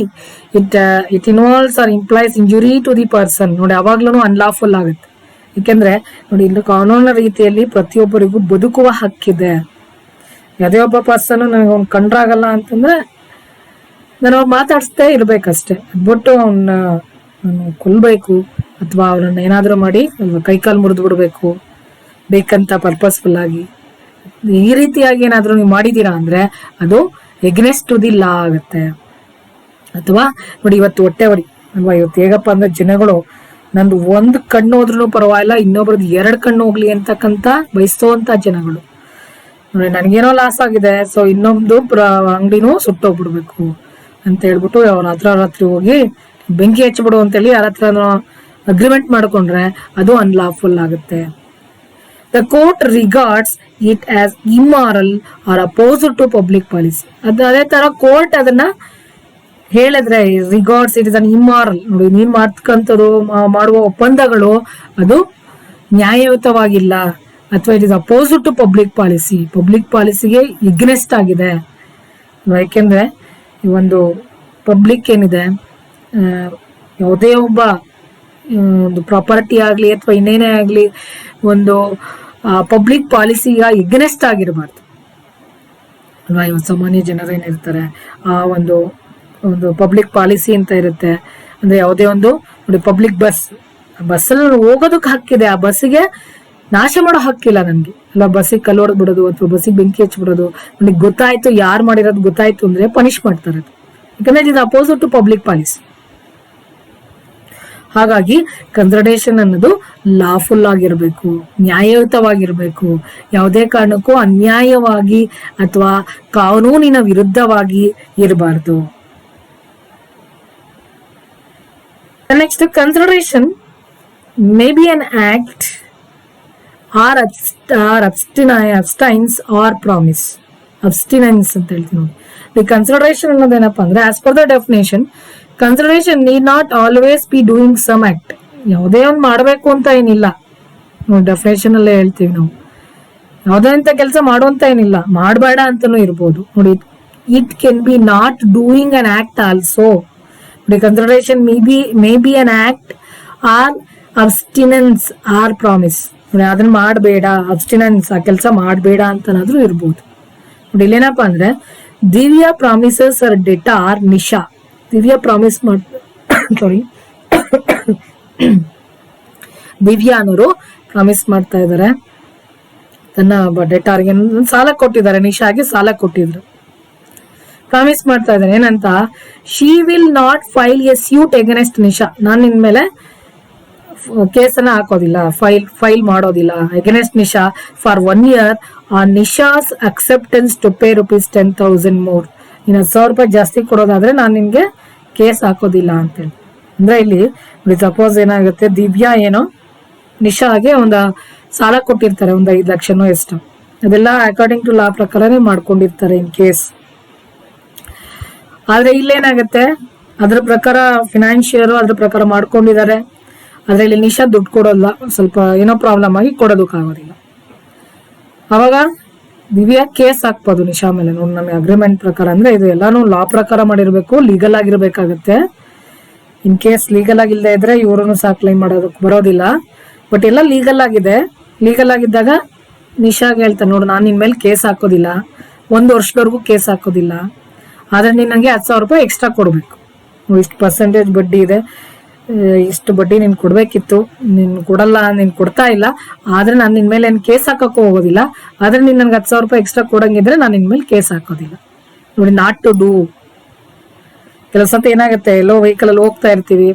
it involves or implies injury to the person, ನೋಡಿ ಅವಾಗ್ಲೂ ಅನ್ಲಾಫುಲ್ ಆಗುತ್ತೆ. ಯಾಕೆಂದ್ರೆ ನೋಡಿ, ಇಲ್ಲಿ ಕಾನೂನಿನ ರೀತಿಯಲ್ಲಿ ಪ್ರತಿಯೊಬ್ಬರಿಗೂ ಬದುಕುವ ಹಕ್ಕಿದೆ. ಯಾವುದೇ ಒಬ್ಬ ಪರ್ಸನ್ ನನಗೆ ಅವ್ನು ಕಂಡ್ರಾಗಲ್ಲ ಅಂತಂದ್ರೆ ನಾನು ಅವ್ರು ಮಾತಾಡಿಸ್ತೇ ಇರ್ಬೇಕಷ್ಟೇ, ಅದ್ಬಿಟ್ಟು ಅವನ್ನ ನಾನು ಕೊಲ್ಬೇಕು ಅಥವಾ ಅವನನ್ನ ಏನಾದ್ರೂ ಮಾಡಿ ಕೈಕಾಲು ಮುರಿದು ಬಿಡ್ಬೇಕು ಬೇಕಂತ ಪರ್ಪಸ್ಫುಲ್ ಆಗಿ, ಈ ರೀತಿಯಾಗಿ ಏನಾದ್ರೂ ನೀವು ಮಾಡಿದೀರಾ ಅಂದ್ರೆ ಅದು ಎಗ್ನೆಸ್ಟ್ ಟು ದಿ ಲಾ ಆಗುತ್ತೆ. ಅಥವಾ ನೋಡಿ, ಇವತ್ತು ಹೊಟ್ಟೆ ಹೊಡಿ ಅಲ್ವಾ, ಇವತ್ತು ಹೇಗಪ್ಪ ಅಂದ್ರೆ ಜನಗಳು ನಂದು ಒಂದು ಕಣ್ಣು ಹೋದ್ರೂ ಪರವಾಗಿಲ್ಲ, ಇನ್ನೊಬ್ರದ್ದು 2 ಕಣ್ಣು ಹೋಗ್ಲಿ ಅಂತಕ್ಕಂತ ಬಯಸುವಂತ ಜನಗಳು. ನೋಡಿ, ನನ್ಗೇನೋ ಲಾಸ್ ಆಗಿದೆ, ಸೊ ಇನ್ನೊಂದು ಅಂಗಡಿನೂ ಸುಟ್ಟೋಗ್ಬಿಡ್ಬೇಕು ಅಂತ ಹೇಳ್ಬಿಟ್ಟು ಅವ್ರ ರಾತ್ರಿ ಹೋಗಿ ಬೆಂಕಿ ಹಚ್ಚಿಬಿಡು ಅಂತೇಳಿ ಯಾರ ಹತ್ರ ಅಗ್ರಿಮೆಂಟ್ ಮಾಡ್ಕೊಂಡ್ರೆ ಅದು ಅನ್ಲಾಫುಲ್ ಆಗುತ್ತೆ. The court regards it as immoral or opposite to public policy. ಅದೇ ತರ ಕೋರ್ಟ್ ಅದನ್ನ ಹೇಳಿದ್ರೆ regards it is an immoral, ನೋಡಿ ನೀನ್ ಮಾಡ್ತಕ್ಕಂಥದ್ದು ಮಾಡುವ ಒಪ್ಪಂದಗಳು ಅದು ನ್ಯಾಯಯುತವಾಗಿಲ್ಲ, ಅಥವಾ it is opposite to public ಪಾಲಿಸಿಗೆ ಇಗ್ನೆಸ್ಟ್ ಆಗಿದೆ. ಯಾಕೆಂದ್ರೆ ಈ ಒಂದು ಪಬ್ಲಿಕ್ ಏನಿದೆ, ಯಾವುದೇ ಒಬ್ಬ ಒಂದು ಪ್ರಾಪರ್ಟಿ ಆಗ್ಲಿ ಅಥವಾ ಇನ್ನೇನೇ ಆಗ್ಲಿ ಒಂದು ಪಬ್ಲಿಕ್ ಪಾಲಿಸಿಗ ಇಗ್ನೆಸ್ಟ್ ಆಗಿರಬಾರ್ದು ಅಲ್ವಾ. ಇವತ್ತು ಸಾಮಾನ್ಯ ಜನರೇನಿರ್ತಾರೆ, ಆ ಒಂದು ಪಬ್ಲಿಕ್ ಪಾಲಿಸಿ ಅಂತ ಇರುತ್ತೆ. ಅಂದ್ರೆ ಯಾವುದೇ ಒಂದು ನೋಡಿ, ಪಬ್ಲಿಕ್ ಬಸ್ಸಲ್ಲಿ ಹೋಗೋದಕ್ಕೆ ಹಕ್ಕಿದೆ, ಆ ಬಸ್ಸಿಗೆ ನಾಶ ಮಾಡೋ ಹಕ್ಕಿಲ್ಲ ನನ್ಗೆ ಅಲ್ಲ. ಬಸ್ಸಿಗೆ ಕಲ್ಲೊಡೆದ್ ಬಿಡೋದು ಅಥವಾ ಬಸ್ಸಿಗೆ ಬೆಂಕಿ ಹಚ್ಚಿಬಿಡೋದು, ನನಗೆ ಗೊತ್ತಾಯ್ತು ಯಾರು ಮಾಡಿರೋದು ಗೊತ್ತಾಯ್ತು ಅಂದ್ರೆ ಪನಿಷ್ ಮಾಡ್ತಾರೆ, ಯಾಕಂದ್ರೆ ಇದು ಅಪೋಸಿಟ್ ಟು ಪಬ್ಲಿಕ್ ಪಾಲಿಸಿ. ಹಾಗಾಗಿ ಕನ್ಸಿಡರೇಷನ್ ಅನ್ನೋದು ಲಾಫುಲ್ ಆಗಿರ್ಬೇಕು, ನ್ಯಾಯಯುತವಾಗಿರ್ಬೇಕು, ಯಾವುದೇ ಕಾರಣಕ್ಕೂ ಅನ್ಯಾಯವಾಗಿ ಅಥವಾ ಕಾನೂನಿನ ವಿರುದ್ಧವಾಗಿ ಇರಬಾರ್ದು. Next, consideration may be an act or abstains or promise. Abstinence ಅಂತ ಹೇಳ್ತೀವಿ ನೋಡಿ. ದಿ ಕನ್ಸಿಡರೇಷನ್ ಅನ್ನೋದೇನಪ್ಪ ಅಂದ್ರೆ, as per the definition, consideration need not always be doing some act. ಯಾವುದೇ ಒಂದು ಮಾಡಬೇಕು ಅಂತ ಏನಿಲ್ಲ, ಡೆಫಿನೇಷನ್ ಅಲ್ಲೇ ಹೇಳ್ತೀವಿ ನಾವು. ಯಾವುದೇ ಅಂತ ಕೆಲಸ ಮಾಡುವಂತ ಏನಿಲ್ಲ, ಮಾಡಬೇಡ ಅಂತಾನೂ ಇರ್ಬೋದು ನೋಡಿ. It can be not doing an act also. Consideration may be an act or abstinence or promise. ಅದನ್ನ ಮಾಡಬೇಡ, ಅಬ್ಸ್ಟಿನೆನ್ಸ್, ಆ ಕೆಲಸ ಮಾಡಬೇಡ ಅಂತನಾದ್ರೂ ಇರ್ಬೋದು. ನೋಡಿ ಇಲ್ಲೇನಪ್ಪ ಅಂದ್ರೆ ದಿವ್ಯಾ ಪ್ರಾಮಿಸಸ್ ಅರ್ ಡೆಟಾರ್ ನಿಶಾ. ದಿವ್ಯಾ ಪ್ರಾಮಿಸ್ ಸಾರಿ ದಿವ್ಯಾ ಅನ್ನೋರು ಪ್ರಾಮಿಸ್ ಮಾಡ್ತಾ ಇದ್ದಾರೆ ತನ್ನ ಡೆಟಾರ್ಗೆ, ಸಾಲ ಕೊಟ್ಟಿದ್ದಾರೆ, ನಿಶಾಗೆ ಸಾಲ ಕೊಟ್ಟಿದ್ರು. ಪ್ರಾಮಿಸ್ ಮಾಡ್ತಾ ಇದ್ದಾರೆ ಏನಂತ, she will not file a suit against Nisha. ನಾನು ನಿನ್ ಮೇಲೆ ಕೇಸನ್ನ ಹಾಕೋದಿಲ್ಲ, ಫೈಲ್ ಮಾಡೋದಿಲ್ಲ against Nisha for 1 year on Nisha's acceptance to pay ₹10,000 more. ಇನ್ನು 1000 ರೂಪಾಯಿ ಜಾಸ್ತಿ ಕೊಡೋದಾದ್ರೆ ನಾನು ನಿನ್ಗೆ ಕೇಸ್ ಹಾಕೋದಿಲ್ಲ ಅಂತೇಳಿ. ಅಂದ್ರೆ ಇಲ್ಲಿ ಸಪೋಸ್ ಏನಾಗುತ್ತೆ, ದಿವ್ಯಾ ಏನೋ ನಿಶಾಗೆ ಒಂದು ಸಾಲ ಕೊಟ್ಟಿರ್ತಾರೆ, ಒಂದು 5 ಲಕ್ಷನೋ ಎಷ್ಟು, ಅದೆಲ್ಲ ಅಕಾರ್ಡಿಂಗ್ ಟು ಲಾ ಪ್ರಕಾರನೇ ಮಾಡ್ಕೊಂಡಿರ್ತಾರೆ ಇನ್ ಕೇಸ್. ಆದ್ರೆ ಇಲ್ಲೇನಾಗುತ್ತೆ, ಅದ್ರ ಪ್ರಕಾರ ಫಿನಾನ್ಷಿಯರ್ ಅದ್ರ ಪ್ರಕಾರ ಮಾಡ್ಕೊಂಡಿದ್ದಾರೆ. ಆದ್ರೆ ಇಲ್ಲಿ ನಿಶಾ ದುಡ್ಡು ಕೊಡೋಲ್ಲ, ಸ್ವಲ್ಪ ಏನೋ ಪ್ರಾಬ್ಲಮ್ ಆಗಿ ಕೊಡೋದಕ್ಕಾಗೋದಿಲ್ಲ. ಅವಾಗ ದಿವ್ಯಾ ಕೇಸ್ ಹಾಕ್ಬೋದು ನಿಶಾ ಮೇಲೆ. ನೋಡಿ ನಮಗೆ ಅಗ್ರಿಮೆಂಟ್ ಪ್ರಕಾರ, ಅಂದ್ರೆ ಇದು ಎಲ್ಲಾನು ಲಾ ಪ್ರಕಾರ ಮಾಡಿರ್ಬೇಕು, ಲೀಗಲ್ ಆಗಿರ್ಬೇಕಾಗತ್ತೆ. ಇನ್ ಕೇಸ್ ಲೀಗಲ್ ಆಗಿಲ್ಲದೆ ಇದ್ರೆ ಇವ್ರನ್ನು ಸಹ ಕ್ಲೈಮ್ ಮಾಡೋದಕ್ಕೆ ಬರೋದಿಲ್ಲ. ಬಟ್ ಎಲ್ಲ ಲೀಗಲ್ ಆಗಿದೆ. ಲೀಗಲ್ ಆಗಿದ್ದಾಗ ನಿಶಾಗೆ ಹೇಳ್ತಾನೆ, ನೋಡು ನಾನು ನಿನ್ ಮೇಲೆ ಕೇಸ್ ಹಾಕೋದಿಲ್ಲ, 1 ವರ್ಷದವರೆಗೂ ಕೇಸ್ ಹಾಕೋದಿಲ್ಲ, ಆದ್ರೆ ನೀನ್ ನಂಗೆ 10,000 ರೂಪಾಯಿ ಎಕ್ಸ್ಟ್ರಾ ಕೊಡ್ಬೇಕು. ಇಷ್ಟು ಪರ್ಸೆಂಟೇಜ್ ಬಡ್ಡಿ ಇದೆ, ಇಷ್ಟು ಬಡ್ಡಿ ನೀನ್ ಕೊಡ್ಬೇಕಿತ್ತು, ನೀನ್ ಕೊಡಲ್ಲ, ನೀನ್ ಕೊಡ್ತಾ ಇಲ್ಲ, ಆದ್ರೆ ನಾನು ನಿನ್ ಮೇಲೆ ಏನ್ ಕೇಸ್ ಹಾಕಕ್ಕೂ ಹೋಗೋದಿಲ್ಲ, ಆದ್ರೆ ನೀನ್ ನನ್ಗೆ 10,000 ರೂಪಾಯಿ ಎಕ್ಸ್ಟ್ರಾ ಕೊಡಂಗಿದ್ರೆ ನಾನು ನಿನ್ ಮೇಲೆ ಕೇಸ್ ಹಾಕೋದಿಲ್ಲ. ನೋಡಿ, ನಾಟ್ ಟು ಡೂ. ಕೆಲವು ಸತಿ ಏನಾಗುತ್ತೆ, ಎಲ್ಲೋ ವೆಹಿಕಲ್ ಅಲ್ಲಿ ಹೋಗ್ತಾ ಇರ್ತೀವಿ,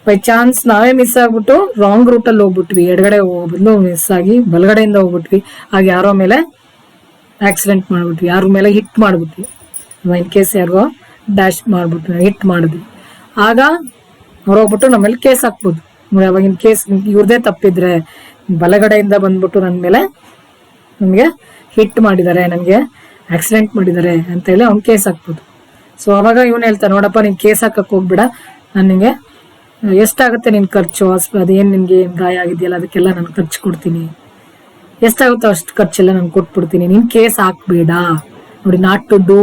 ಬೈ ಚಾನ್ಸ್ ನಾವೇ ಮಿಸ್ ಆಗ್ಬಿಟ್ಟು ರಾಂಗ್ ರೂಟ್ ಅಲ್ಲಿ ಹೋಗ್ಬಿಟ್ವಿ, ಎಡಗಡೆ ಹೋಗೋದು ಮಿಸ್ ಆಗಿ ಬಲಗಡೆಯಿಂದ ಹೋಗ್ಬಿಟ್ವಿ, ಆಗ ಯಾರೋ ಮೇಲೆ ಆಕ್ಸಿಡೆಂಟ್ ಮಾಡ್ಬಿಟ್ವಿ, ಯಾರ ಮೇಲೆ ಹಿಟ್ ಮಾಡ್ಬಿಟ್ವಿ, ಇನ್ ಕೇಸ್ ಯಾರಿಗೋ ಡ್ಯಾಶ್ ಮಾಡ್ಬಿಟ್ವಿ, ಹಿಟ್ ಮಾಡಿದ್ವಿ, ಆಗ ಅವ್ರು ಹೋಗ್ಬಿಟ್ಟು ನಮ್ಮೇಲೆ ಕೇಸ್ ಹಾಕ್ಬೋದು. ಅವಾಗಿನ ಕೇಸ್ ಇವ್ರದೇ ತಪ್ಪಿದ್ರೆ, ಬಲಗಡೆಯಿಂದ ಬಂದ್ಬಿಟ್ಟು ನನ್ನ ಮೇಲೆ ನಮಗೆ ಹಿಟ್ ಮಾಡಿದ್ದಾರೆ, ನನಗೆ ಆಕ್ಸಿಡೆಂಟ್ ಮಾಡಿದ್ದಾರೆ ಅಂತ ಹೇಳಿ ಅವ್ನು ಕೇಸ್ ಹಾಕ್ಬೋದು. ಸೊ ಅವಾಗ ಇವನು ಹೇಳ್ತಾನೆ, ನೋಡಪ್ಪ ನೀನ್ ಕೇಸ್ ಹಾಕಕ್ ಹೋಗ್ಬಿಡ, ನಾನು ನಿಂಗೆ ಎಷ್ಟಾಗುತ್ತೆ ನಿನ್ ಖರ್ಚು, ಅದೇನ್ ನಿನ್ಗೆ ಏನ್ ಗಾಯ ಆಗಿದೆಯಲ್ಲ ಅದಕ್ಕೆಲ್ಲ ನಾನು ಖರ್ಚು ಕೊಡ್ತೀನಿ, ಎಷ್ಟಾಗುತ್ತೋ ಅಷ್ಟು ಖರ್ಚೆಲ್ಲ ನಾನು ಕೊಟ್ಬಿಡ್ತೀನಿ, ನೀನ್ ಕೇಸ್ ಹಾಕ್ಬೇಡ. ನೋಡಿ, ನಾಟ್ ಟು ಡೂ,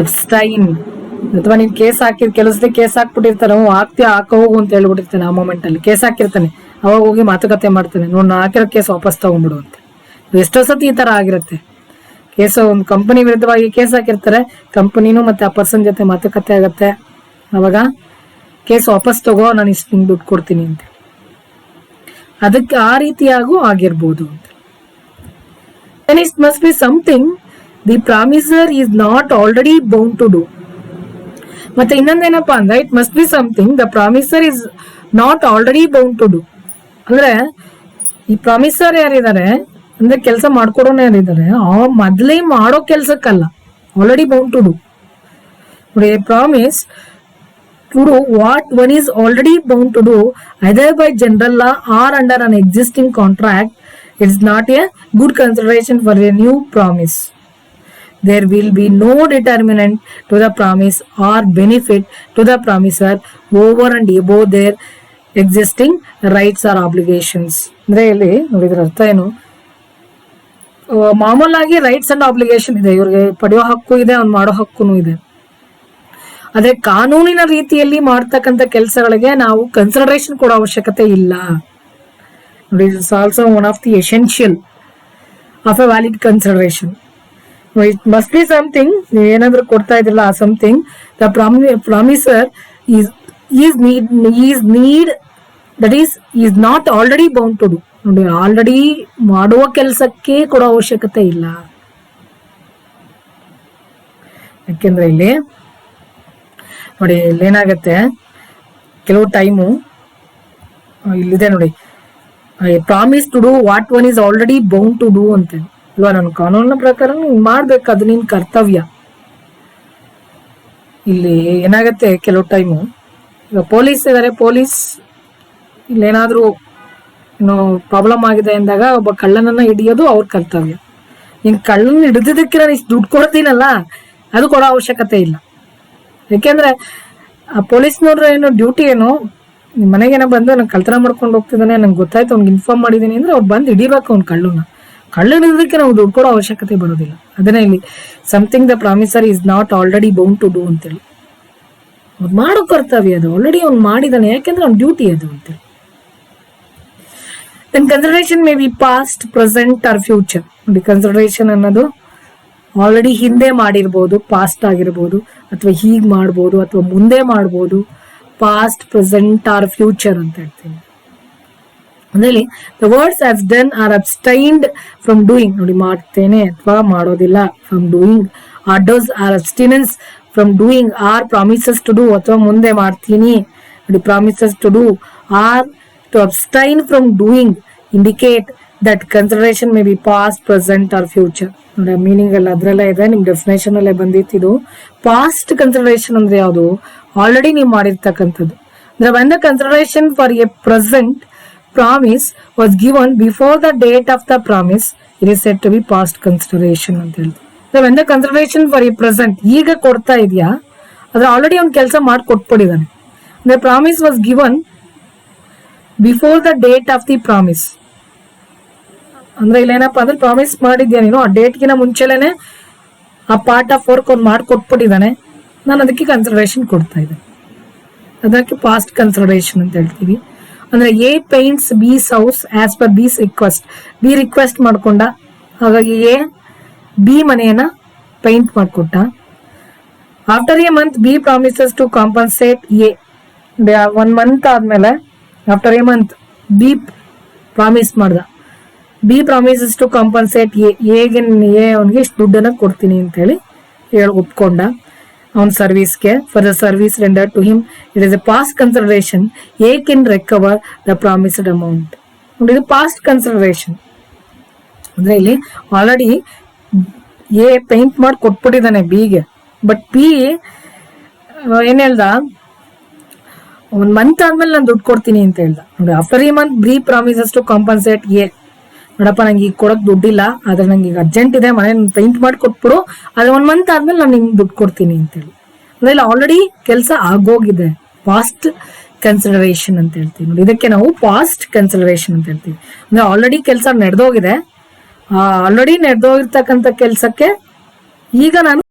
ಅಬ್ಸ್ಟೈನ್. ಅಥವಾ ನೀನ್ ಕೇಸ್ ಹಾಕಿದ್, ಕೆಲಸದ ಕೇಸ್ ಹಾಕ್ಬಿಟ್ಟಿರ್ತಾನೆ, ಹಾಕೋ ಹೋಗು ಅಂತ ಹೇಳ್ಬಿಟ್ಟಿರ್ತಾನೆ, ಆ ಮೂಮೆಂಟ್ ಅಲ್ಲಿ ಕೇಸ್ ಹಾಕಿರ್ತಾನೆ, ಅವಾಗ ಹೋಗಿ ಮಾತುಕತೆ ಮಾಡ್ತಾನೆ, ನೋಡ್ ನಾ ಹಾಕಿರೋ ಕೇಸ್ ವಾಪಸ್ ತಗೊಂಡ್ಬಿಡು ಅಂತ. ಎಷ್ಟೋ ಸತಿ ಈ ತರ ಆಗಿರುತ್ತೆ. ಕೇಸ್ ಒಂದು ಕಂಪನಿ ವಿರುದ್ಧವಾಗಿ ಕೇಸ್ ಹಾಕಿರ್ತಾರೆ, ಕಂಪನಿನೂ ಮತ್ತೆ ಆ ಪರ್ಸನ್ ಜೊತೆ ಮಾತುಕತೆ ಆಗತ್ತೆ, ಅವಾಗ ಕೇಸ್ ವಾಪಸ್ ತಗೋ, ನಾನು ಇಷ್ಟು ನಿಂಗೆ ದುಡ್ಡು ಕೊಡ್ತೀನಿ ಅಂತ. ಅದಕ್ಕೆ ಆ ರೀತಿಯಾಗೂ ಆಗಿರ್ಬೋದು ಅಂತ. It must be something the promisor is not already bound to do. ಮತ್ತೆ ಇನ್ನೊಂದೇನಪ್ಪಾ ಅಂದ್ರೆ, it must be something the promisor is not already bound to do. ಅಂದ್ರೆ ಈ ಪ್ರಾಮಿಸರ್ ಯಾರಿದ್ದಾರೆ ಅಂದ್ರೆ, ಕೆಲಸ ಮಾಡ್ಕೊಡೋನು ಯಾರಿದ್ದಾರೆ, ಮೊದಲೇ ಮಾಡೋ ಕೆಲ್ಸಕ್ಕಲ್ಲ, ಆಲ್ರೆಡಿ ಬೌಂಡ್ ಟು ಡೂ. ನೋಡಿ, promise to do what one is already bound to do either by general law or under an existing contract. It is not a good consideration for a new promise. There will be no determinant to the promise or benefit to the promiser over and above their existing rights or obligations. ಅಂದ್ರೆ ಇಲ್ಲಿ ನೋಡಿದ್ರ ಅರ್ಥ ಏನು, ಮಾಮೂಲಾಗಿ rights and obligation ಇದೆ, ಇವ್ರಿಗೆ ಪಡೆಯೋ ಹಕ್ಕು ಇದೆ, ಅವ್ನು ಮಾಡೋ ಹಕ್ಕುನು ಇದೆ. ಆದ್ರೆ ಕಾನೂನಿನ ರೀತಿಯಲ್ಲಿ ಮಾಡ್ತಕ್ಕಂಥ ಕೆಲಸಗಳಿಗೆ ನಾವು ಕನ್ಸಿಡರೇಷನ್ ಕೊಡೋ ಅವಶ್ಯಕತೆ ಇಲ್ಲ. ನೋಡಿ, it's also one of the essential of a valid consideration. It must be something, ನೀವು ಏನಾದ್ರೂ ಕೊಡ್ತಾ ಇದ್ರಲ್ಲ ಆ something the promisor is need that is not already bound to do. ನೋಡಿ, ಆಲ್ರೆಡಿ ಮಾಡುವ ಕೆಲಸಕ್ಕೆ ಕೊಡೋ ಅವಶ್ಯಕತೆ ಇಲ್ಲ. ಯಾಕೆಂದ್ರೆ ಇಲ್ಲಿ ನೋಡಿ, ಇಲ್ಲೇನಾಗತ್ತೆ, ಕೆಲವು ಟೈಮು ಇಲ್ಲಿದೆ ನೋಡಿ, promise to do what one is already bound to do ಅಂತ ಅಲ್ವಾ. ನಾನು ಕಾನೂನಿನ ಪ್ರಕಾರ ಮಾಡ್ಬೇಕು, ಅದು ನಿನ್ ಕರ್ತವ್ಯ. ಇಲ್ಲಿ ಏನಾಗತ್ತೆ, ಕೆಲವು ಟೈಮು ಈಗ ಪೊಲೀಸ್ ಇದಾರೆ, ಪೊಲೀಸ್ ಇಲ್ಲೇನಾದ್ರೂ ಏನೋ ಪ್ರಾಬ್ಲಮ್ ಆಗಿದೆ ಅಂದಾಗ ಒಬ್ಬ ಕಳ್ಳನನ್ನ ಹಿಡಿಯೋದು ಅವ್ರ ಕರ್ತವ್ಯ. ನೀನ್ ಕಳ್ಳನ ಹಿಡಿದಿದ್ದಕ್ಕೆ ನಾನು ಇಷ್ಟು ದುಡ್ಡು ಕೊಡ್ತೀನಲ್ಲ, ಅದು ಕೊಡೋ ಅವಶ್ಯಕತೆ ಇಲ್ಲ. ಯಾಕೆಂದ್ರೆ ಆ ಪೊಲೀಸ್ನವ್ರ ಏನು ಡ್ಯೂಟಿ ಏನು, ನಿಮ್ ಮನೆಗೇನೋ ಬಂದು ನಂಗೆ ಕಳ್ತನ ಮಾಡ್ಕೊಂಡು ಹೋಗ್ತಿದ್ದಾನೆ, ನಂಗೆ ಗೊತ್ತಾಯ್ತು, ಅವ್ನಿಗೆ ಇನ್ಫಾರ್ಮ್ ಮಾಡಿದೀನಿ ಅಂದ್ರೆ ಅವ್ರು ಬಂದು ಹಿಡಿಬೇಕು ಅವ್ನ ಕಳ್ಳು ಹಿಡಿದಕ್ಕೆ ನಾವು ದುಡ್ಡು ಕೊಡೋ ಅವಶ್ಯಕತೆ ಬರೋದಿಲ್ಲ. ಅದನ್ನೇ ಇಲ್ಲಿ something the promisor is not already bound to do ಅಂತೇಳಿ. ಅವ್ರು ಮಾಡೋ ಕರ್ತವ್ಯ ಅದು, ಆಲ್ರೆಡಿ ಅವ್ನು ಮಾಡಿದಾನೆ, ಯಾಕೆಂದ್ರೆ ಅವ್ನ ಡ್ಯೂಟಿ ಅದು ಅಂತ. Then consideration may be past, present or future. ನೋಡಿ, ಕನ್ಸಿಡರೇಷನ್ ಅನ್ನೋದು ಆಲ್ರೆಡಿ ಹಿಂದೆ ಮಾಡಿರ್ಬೋದು, ಪಾಸ್ಟ್ ಆಗಿರ್ಬೋದು, ಅಥವಾ ಹೀಗೆ ಮಾಡ್ಬೋದು, ಅಥವಾ ಮುಂದೆ ಮಾಡ್ಬೋದು. ಪಾಸ್ಟ್, ಪ್ರೆಸೆಂಟ್ ಆರ್ ಫ್ಯೂಚರ್ ಅಂತ ಹೇಳ್ತೀನಿ. ಅದರಲ್ಲಿ the words have done or abstained from doing. ನೋಡಿ, ಮಾಡ್ತೇನೆ ಅಥವಾ ಮಾಡೋದಿಲ್ಲ, from doing. Or does or abstinence from doing. Or promises to do, ಅಥವಾ ಮುಂದೆ ಮಾಡ್ತೀನಿ. ನೋಡಿ, promises to do. Or to abstain from doing indicate that consideration may be past, present or future. ನೋಡಿ, meaning ಎಲ್ಲ ಅದ್ರಲ್ಲೇ ಇದೆ, ನಿಮ್ ಡೆಫಿನೇಷನ್ ಅಲ್ಲೇ ಬಂದಿತ್ತು. ಪಾಸ್ಟ್ ಕನ್ಸಿಡರೇಷನ್ ಅಂದ್ರೆ ಯಾವುದು? ಆಲ್ರೆಡಿ ನೀವು ಮಾಡಿರ್ತಕ್ಕಂಥದ್ದು. ಅಂದ್ರೆ when the consideration for a present promise was given before the date of the promise, it is said to be past consideration ಅಂತ ಹೇಳ್ತೀವಿ. when the consideration for a present ಈಗ ಕೊಡ್ತಾ ಇದೆಯಾ, ಅದ್ರ ಆಲ್ರೆಡಿ ಅವ್ನು ಕೆಲಸ ಮಾಡಿ ಕೊಟ್ಬಿಟ್ಟಿದ್ದಾನೆ. the promise was given before the date of the promise. ಅಂದ್ರೆ ಇಲ್ಲೇನಪ್ಪ ಅಂದ್ರೆ ಪ್ರಾಮಿಸ್ ಮಾಡಿದ್ಯಾ ನೀನು, ಆ ಡೇಟ್ಗಿನ ಮುಂಚೆಲೇನೆ ಆ ಪಾರ್ಟ್ ಆಫ್ ವರ್ಕ್ ಅವ್ನು ಮಾಡಿ ಕೊಟ್ಬಿಟ್ಟಿದ್ದಾನೆ, ನಾನು ಅದಕ್ಕೆ ಕನ್ಸಿಡರೇಷನ್ ಕೊಡ್ತಾ ಇದ್ದೇನೆ. ಅದಕ್ಕೆ ಪಾಸ್ಟ್ ಕನ್ಸಿಡರೇಷನ್ ಅಂತ ಹೇಳ್ತೀವಿ. ಅಂದ್ರೆ A paints B's house as per B's request. B request ಮಾಡ್ಕೊಂಡ, ಹಾಗಾಗಿ ಎ ಬಿ ಮನೆಯನ್ನ ಪೇಂಟ್ ಮಾಡ್ಕೊಟ್ಟ. After a month B promises to compensate A. 1 month ಆದ್ಮೇಲೆ after a month B promise ಮಾಡ್ದ. B promises to compensate A ಅವನಿಗೆ ಇಷ್ಟು ದುಡ್ಡನ್ನ ಕೊಡ್ತೀನಿ ಅಂತ ಹೇಳಿ ಒಪ್ಕೊಂಡ ಅವನ ಸರ್ವಿಸ್ಗೆ. For the service rendered to him it is a past consideration. A can recover the promised amount. ನೋಡಿ, ಇದು ಪಾಸ್ಟ್ ಕನ್ಸಿಡರೇಷನ್. ಅಂದ್ರೆ ಇಲ್ಲಿ ಆಲ್ರೆಡಿ ಎ ಪೇಂಟ್ ಮಾಡಿ ಕೊಟ್ಬಿಟ್ಟಿದ್ದಾನೆ ಬಿಗೆ, ಬಟ್ ಬಿ ಏನ್ ಹೇಳ್ದ, 1 ಮಂತ್ ಆದ್ಮೇಲೆ ನಾನು ದುಡ್ಡು ಕೊಡ್ತೀನಿ ಅಂತ ಹೇಳ್ದ. ನೋಡಿ, after a month B promises to compensate A. ನೋಡಪ್ಪ, ನಂಗೆ ಈಗ ಕೊಡಕ್ ದುಡ್ಡಿಲ್ಲ, ಆದ್ರೆ ನಂಗೆ ಈಗ ಅರ್ಜೆಂಟ್ ಇದೆ, ಮನೆ ಪೇಂಟ್ ಮಾಡಿ ಕೊಟ್ಬಿಡು, ಆದ್ರೆ 1 ಮಂತ್ ಆದ್ಮೇಲೆ ನಾನು ನಿಮ್ಗೆ ದುಡ್ಡು ಕೊಡ್ತೀನಿ ಅಂತೇಳಿ. ಅಂದ್ರೆ ಇಲ್ಲಿ ಆಲ್ರೆಡಿ ಕೆಲಸ ಆಗೋಗಿದೆ, ಪಾಸ್ಟ್ ಕನ್ಸಿಡರೇಷನ್ ಅಂತ ಹೇಳ್ತೀವಿ. ನೋಡಿ, ಇದಕ್ಕೆ ನಾವು ಪಾಸ್ಟ್ ಕನ್ಸಿಡರೇಷನ್ ಅಂತ ಹೇಳ್ತೀವಿ. ಅಂದ್ರೆ ಆಲ್ರೆಡಿ ಕೆಲಸ ನಡೆದೋಗಿದೆ, ಆಲ್ರೆಡಿ ನಡೆದೋಗಿರ್ತಕ್ಕಂಥ ಕೆಲಸಕ್ಕೆ ಈಗ ನಾನು,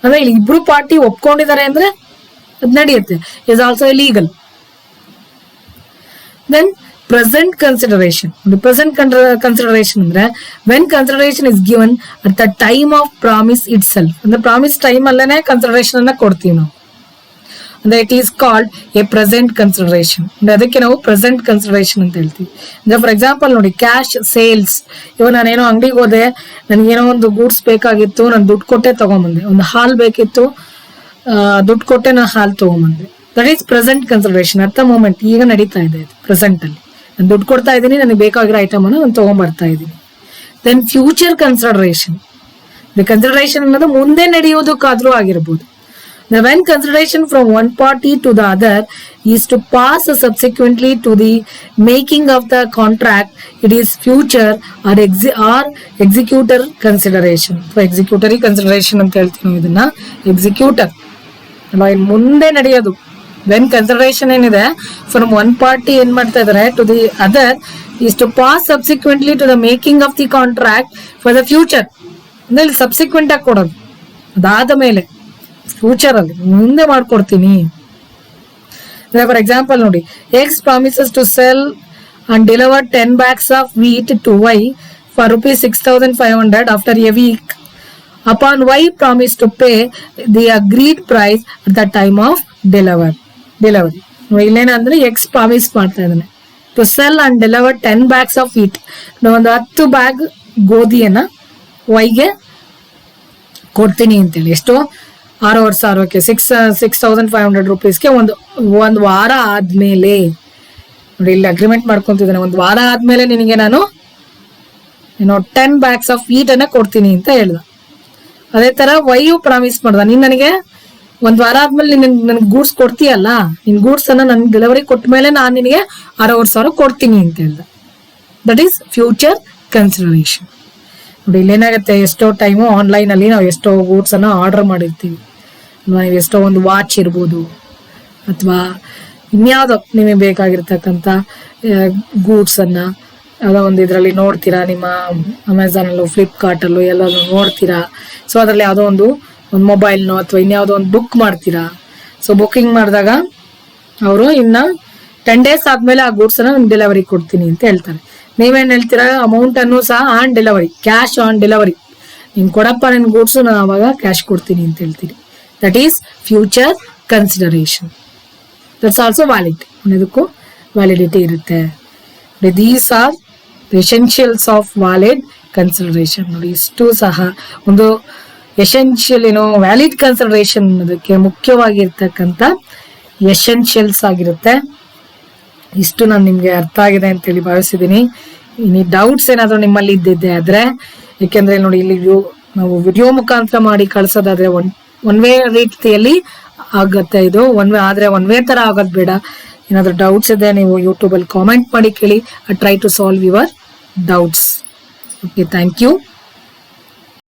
ಅಂದ್ರೆ ಇಲ್ಲಿ ಇಬ್ರು ಪಾರ್ಟಿ ಒಪ್ಕೊಂಡಿದ್ದಾರೆ ಅಂದ್ರೆ ಅದು ನಡೆಯುತ್ತೆ. Is also legal. Then present consideration. The present consideration ಅಂದ್ರೆ when consideration is given at the time of promise itself. ಅಂದ್ರೆ ಪ್ರಾಮಿಸ್ ಟೈಮ್ ಅಲ್ಲೇನೆ ಕನ್ಸಿಡರೇಷನ್ ಅನ್ನ ಕೊಡ್ತೀವಿ ನಾವು. ಅಂದ್ರೆ it is called A present consideration. ಅಂದ್ರೆ ಅದಕ್ಕೆ ನಾವು ಪ್ರೆಸೆಂಟ್ ಕನ್ಸಿಡರೇಷನ್ ಅಂತ ಹೇಳ್ತೀವಿ. ಅಂದ್ರೆ ಫಾರ್ ಎಕ್ಸಾಂಪಲ್ ನೋಡಿ, ಕ್ಯಾಶ್ ಸೇಲ್ಸ್. ಇವಾಗ ನಾನೇನೋ ಅಂಗಡಿಗೆ ಹೋದೆ, ನನಗೇನೋ ಒಂದು ಗೂಡ್ಸ್ ಬೇಕಾಗಿತ್ತು, ನಾನು ದುಡ್ಡು ಕೊಟ್ಟೆ ತಗೊಂಬಂದೆ. ಒಂದು ಹಾಲ್ ಬೇಕಿತ್ತು, ದುಡ್ಡು ಕೊಟ್ಟೆ ನಾನು ಹಾಲ್ ತಗೊಂಬಂದೆ. That is present consideration. At the moment, ಈಗ ನಡೀತಾ ಇದೆ ಪ್ರೆಸೆಂಟ್ ಅಲ್ಲಿ. ನಾನು ದುಡ್ಡು ಕೊಡ್ತಾ ಇದ್ದೀನಿ, ನನಗೆ ಬೇಕಾಗಿರೋ ಐಟಮ್ ಅನ್ನು ನಾನು ತಗೊಂಡ್ಬರ್ತಾ ಇದ್ದೀನಿ. Then future consideration. The consideration ಅನ್ನೋದು ಮುಂದೆ ನಡೆಯೋದಕ್ಕಾದ್ರೂ ಆಗಿರ್ಬೋದು. when consideration from one party to the other is to pass subsequently to the making of the contract, it is future or executor consideration. So executory consideration ಅಂತ ಹೇಳ್ತೀವಿ ಇದನ್ನ. Executor ಮುಂದೆ ನಡೆಯೋದು. When consideration ಏನಿದೆ from one party ಏನ್ ಮಾಡ್ತಾ ಇದಾರೆ to the other is to pass subsequently to the making of the contract for the future. ಅಂದ್ರೆ ಸಬ್ಸಿಕ್ವೆಂಟ್ ಆಗಿ ಕೊಡೋದು, ಅದಾದ ಮೇಲೆ ಫ್ಯೂಚರ್ ಅಲ್ಲಿ ಮುಂದೆ ಮಾಡ್ಕೊಡ್ತೀನಿ. ಫಾರ್ ಎಕ್ಸಾಂಪಲ್ ನೋಡಿ, X promises to sell and deliver 10 bags of wheat to Y for ₹6,500 after a week. Upon Y promised to pay the agreed price at the time of delivery. ಇಲ್ಲೇನಂದ್ರೆ X promise ಮಾಡ್ತಾ ಇದ್ದಾನೆ to sell and deliver 10 bags of wheat. ಒಂದು 10 bag ಗೋಧಿಯನ್ನ ವೈಗೆ ಕೊಡ್ತೀನಿ ಅಂತೇಳಿ. ಎಷ್ಟು? 6,500ಕ್ಕೆ 6,500 rupeesಗೆ ಒಂದು ವಾರ ಆದ್ಮೇಲೆ. ನೋಡಿ, ಇಲ್ಲಿ ಅಗ್ರಿಮೆಂಟ್ ಮಾಡ್ಕೊಂತಿದ್ದಾನೆ, ಒಂದು ವಾರ ಆದ್ಮೇಲೆ ನಿನಗೆ ನಾನು 10 bags of wheat ಅನ್ನ ಕೊಡ್ತೀನಿ ಅಂತ ಹೇಳ್ದ. ಅದೇ ತರ ವೈಯು ಪ್ರಾಮಿಸ್ ಮಾಡ್ದ, ನೀನ್ ನನಗೆ ಒಂದ್ ವಾರ ಆದ್ಮೇಲೆ ನನ್ಗೆ ಗೂಡ್ಸ್ ಕೊಡ್ತೀಯಲ್ಲ, ನಿನ್ ಗೂಡ್ಸ್ ಅನ್ನ ನನ್ ಡೆಲಿವರಿ ಕೊಟ್ಟ ಮೇಲೆ ನಾನು ನಿನಗೆ 60,000 ಕೊಡ್ತೀನಿ ಅಂತ ಹೇಳ್ದ. That is future consideration. ನೋಡಿ, ಇಲ್ಲೇನಾಗತ್ತೆ, ಎಷ್ಟೋ ಟೈಮು ಆನ್ಲೈನ್ ಅಲ್ಲಿ ನಾವು ಎಷ್ಟೋ ಗೂಡ್ಸ್ ಅನ್ನ ಆರ್ಡರ್ ಮಾಡಿರ್ತೀವಿ. ಎಷ್ಟೋ ಒಂದು ವಾಚ್ ಇರ್ಬೋದು, ಅಥವಾ ಇನ್ಯಾವುದೋ ನಿಮಗೆ ಬೇಕಾಗಿರ್ತಕ್ಕಂಥ ಗೂಡ್ಸ್ ಅನ್ನ ಯಾವುದೋ ಒಂದು ಇದರಲ್ಲಿ ನೋಡ್ತೀರಾ, ನಿಮ್ಮ ಅಮೆಝಾನ್ ಅಲ್ಲೂ ಫ್ಲಿಪ್ಕಾರ್ಟ್ ಅಲ್ಲೂ ಎಲ್ಲರೂ ನೋಡ್ತೀರಾ. ಸೊ ಅದರಲ್ಲಿ ಯಾವುದೋ ಒಂದು ಒಂದು ಮೊಬೈಲ್ನೋ ಅಥವಾ ಇನ್ಯಾವುದೋ ಒಂದು ಬುಕ್ ಮಾಡ್ತೀರಾ. ಸೊ ಬುಕ್ಕಿಂಗ್ ಮಾಡಿದಾಗ ಅವರು ಇನ್ನ 10 days ಆದ್ಮೇಲೆ ಆ ಗೂಡ್ಸ್ ಅನ್ನ ನಿಮ್ಗೆ ಡೆಲಿವರಿ ಕೊಡ್ತೀನಿ ಅಂತ ಹೇಳ್ತಾರೆ. ನೀವೇನ್ ಹೇಳ್ತೀರಾ, ಅಮೌಂಟ್ ಅನ್ನು ಸಹ on delivery, cash on delivery, ನೀನ್ ಕೊಡಪ್ಪ ನಿನ್ ಗೂಡ್ಸ್, ನಾನು ಅವಾಗ ಕ್ಯಾಶ್ ಕೊಡ್ತೀನಿ ಅಂತ ಹೇಳ್ತೀನಿ. That is future consideration. That's also valid, ಇದಕ್ಕೂ ವ್ಯಾಲಿಡಿಟಿ ಇರುತ್ತೆ. These are essentials of valid consideration. ನೋಡಿ, ಇಷ್ಟು ಸಹ ಒಂದು ಎಸೆನ್ಷಿಯಲ್ ವ್ಯಾಲಿಡ್ ಕನ್ಸಿಡರೇಷನ್ ಅನ್ನೋದಕ್ಕೆ ಮುಖ್ಯವಾಗಿರ್ತಕ್ಕಂಥ ಎಸೆನ್ಷಿಯಲ್ಸ್ ಆಗಿರುತ್ತೆ. ಇಷ್ಟು ನಾನು ನಿಮ್ಗೆ ಅರ್ಥ ಆಗಿದೆ ಅಂತೇಳಿ ಭಾವಿಸಿದ್ದೀನಿ. ಇನ್ನು ಡೌಟ್ಸ್ ಏನಾದ್ರು ನಿಮ್ಮಲ್ಲಿ ಇದ್ದಿದ್ದೆ ಆದ್ರೆ, ಯಾಕೆಂದ್ರೆ ನೋಡಿ ಇಲ್ಲಿ ನಾವು ವಿಡಿಯೋ ಮುಖಾಂತರ ಮಾಡಿ ಕಳ್ಸೋದಾದ್ರೆ ಒನ್ ವೇ ರೀತಿಯಲ್ಲಿ ಆಗತ್ತೆ ಇದು, ಆದ್ರೆ ಒನ್ ವೇ ತರ ಆಗೋದ್ ಬೇಡ. ಏನಾದ್ರು ಡೌಟ್ಸ್ ಇದೆ ನೀವು ಯೂಟ್ಯೂಬ್ ಅಲ್ಲಿ ಕಾಮೆಂಟ್ ಮಾಡಿ ಕೇಳಿ. I try to solve your doubts. Okay, thank you.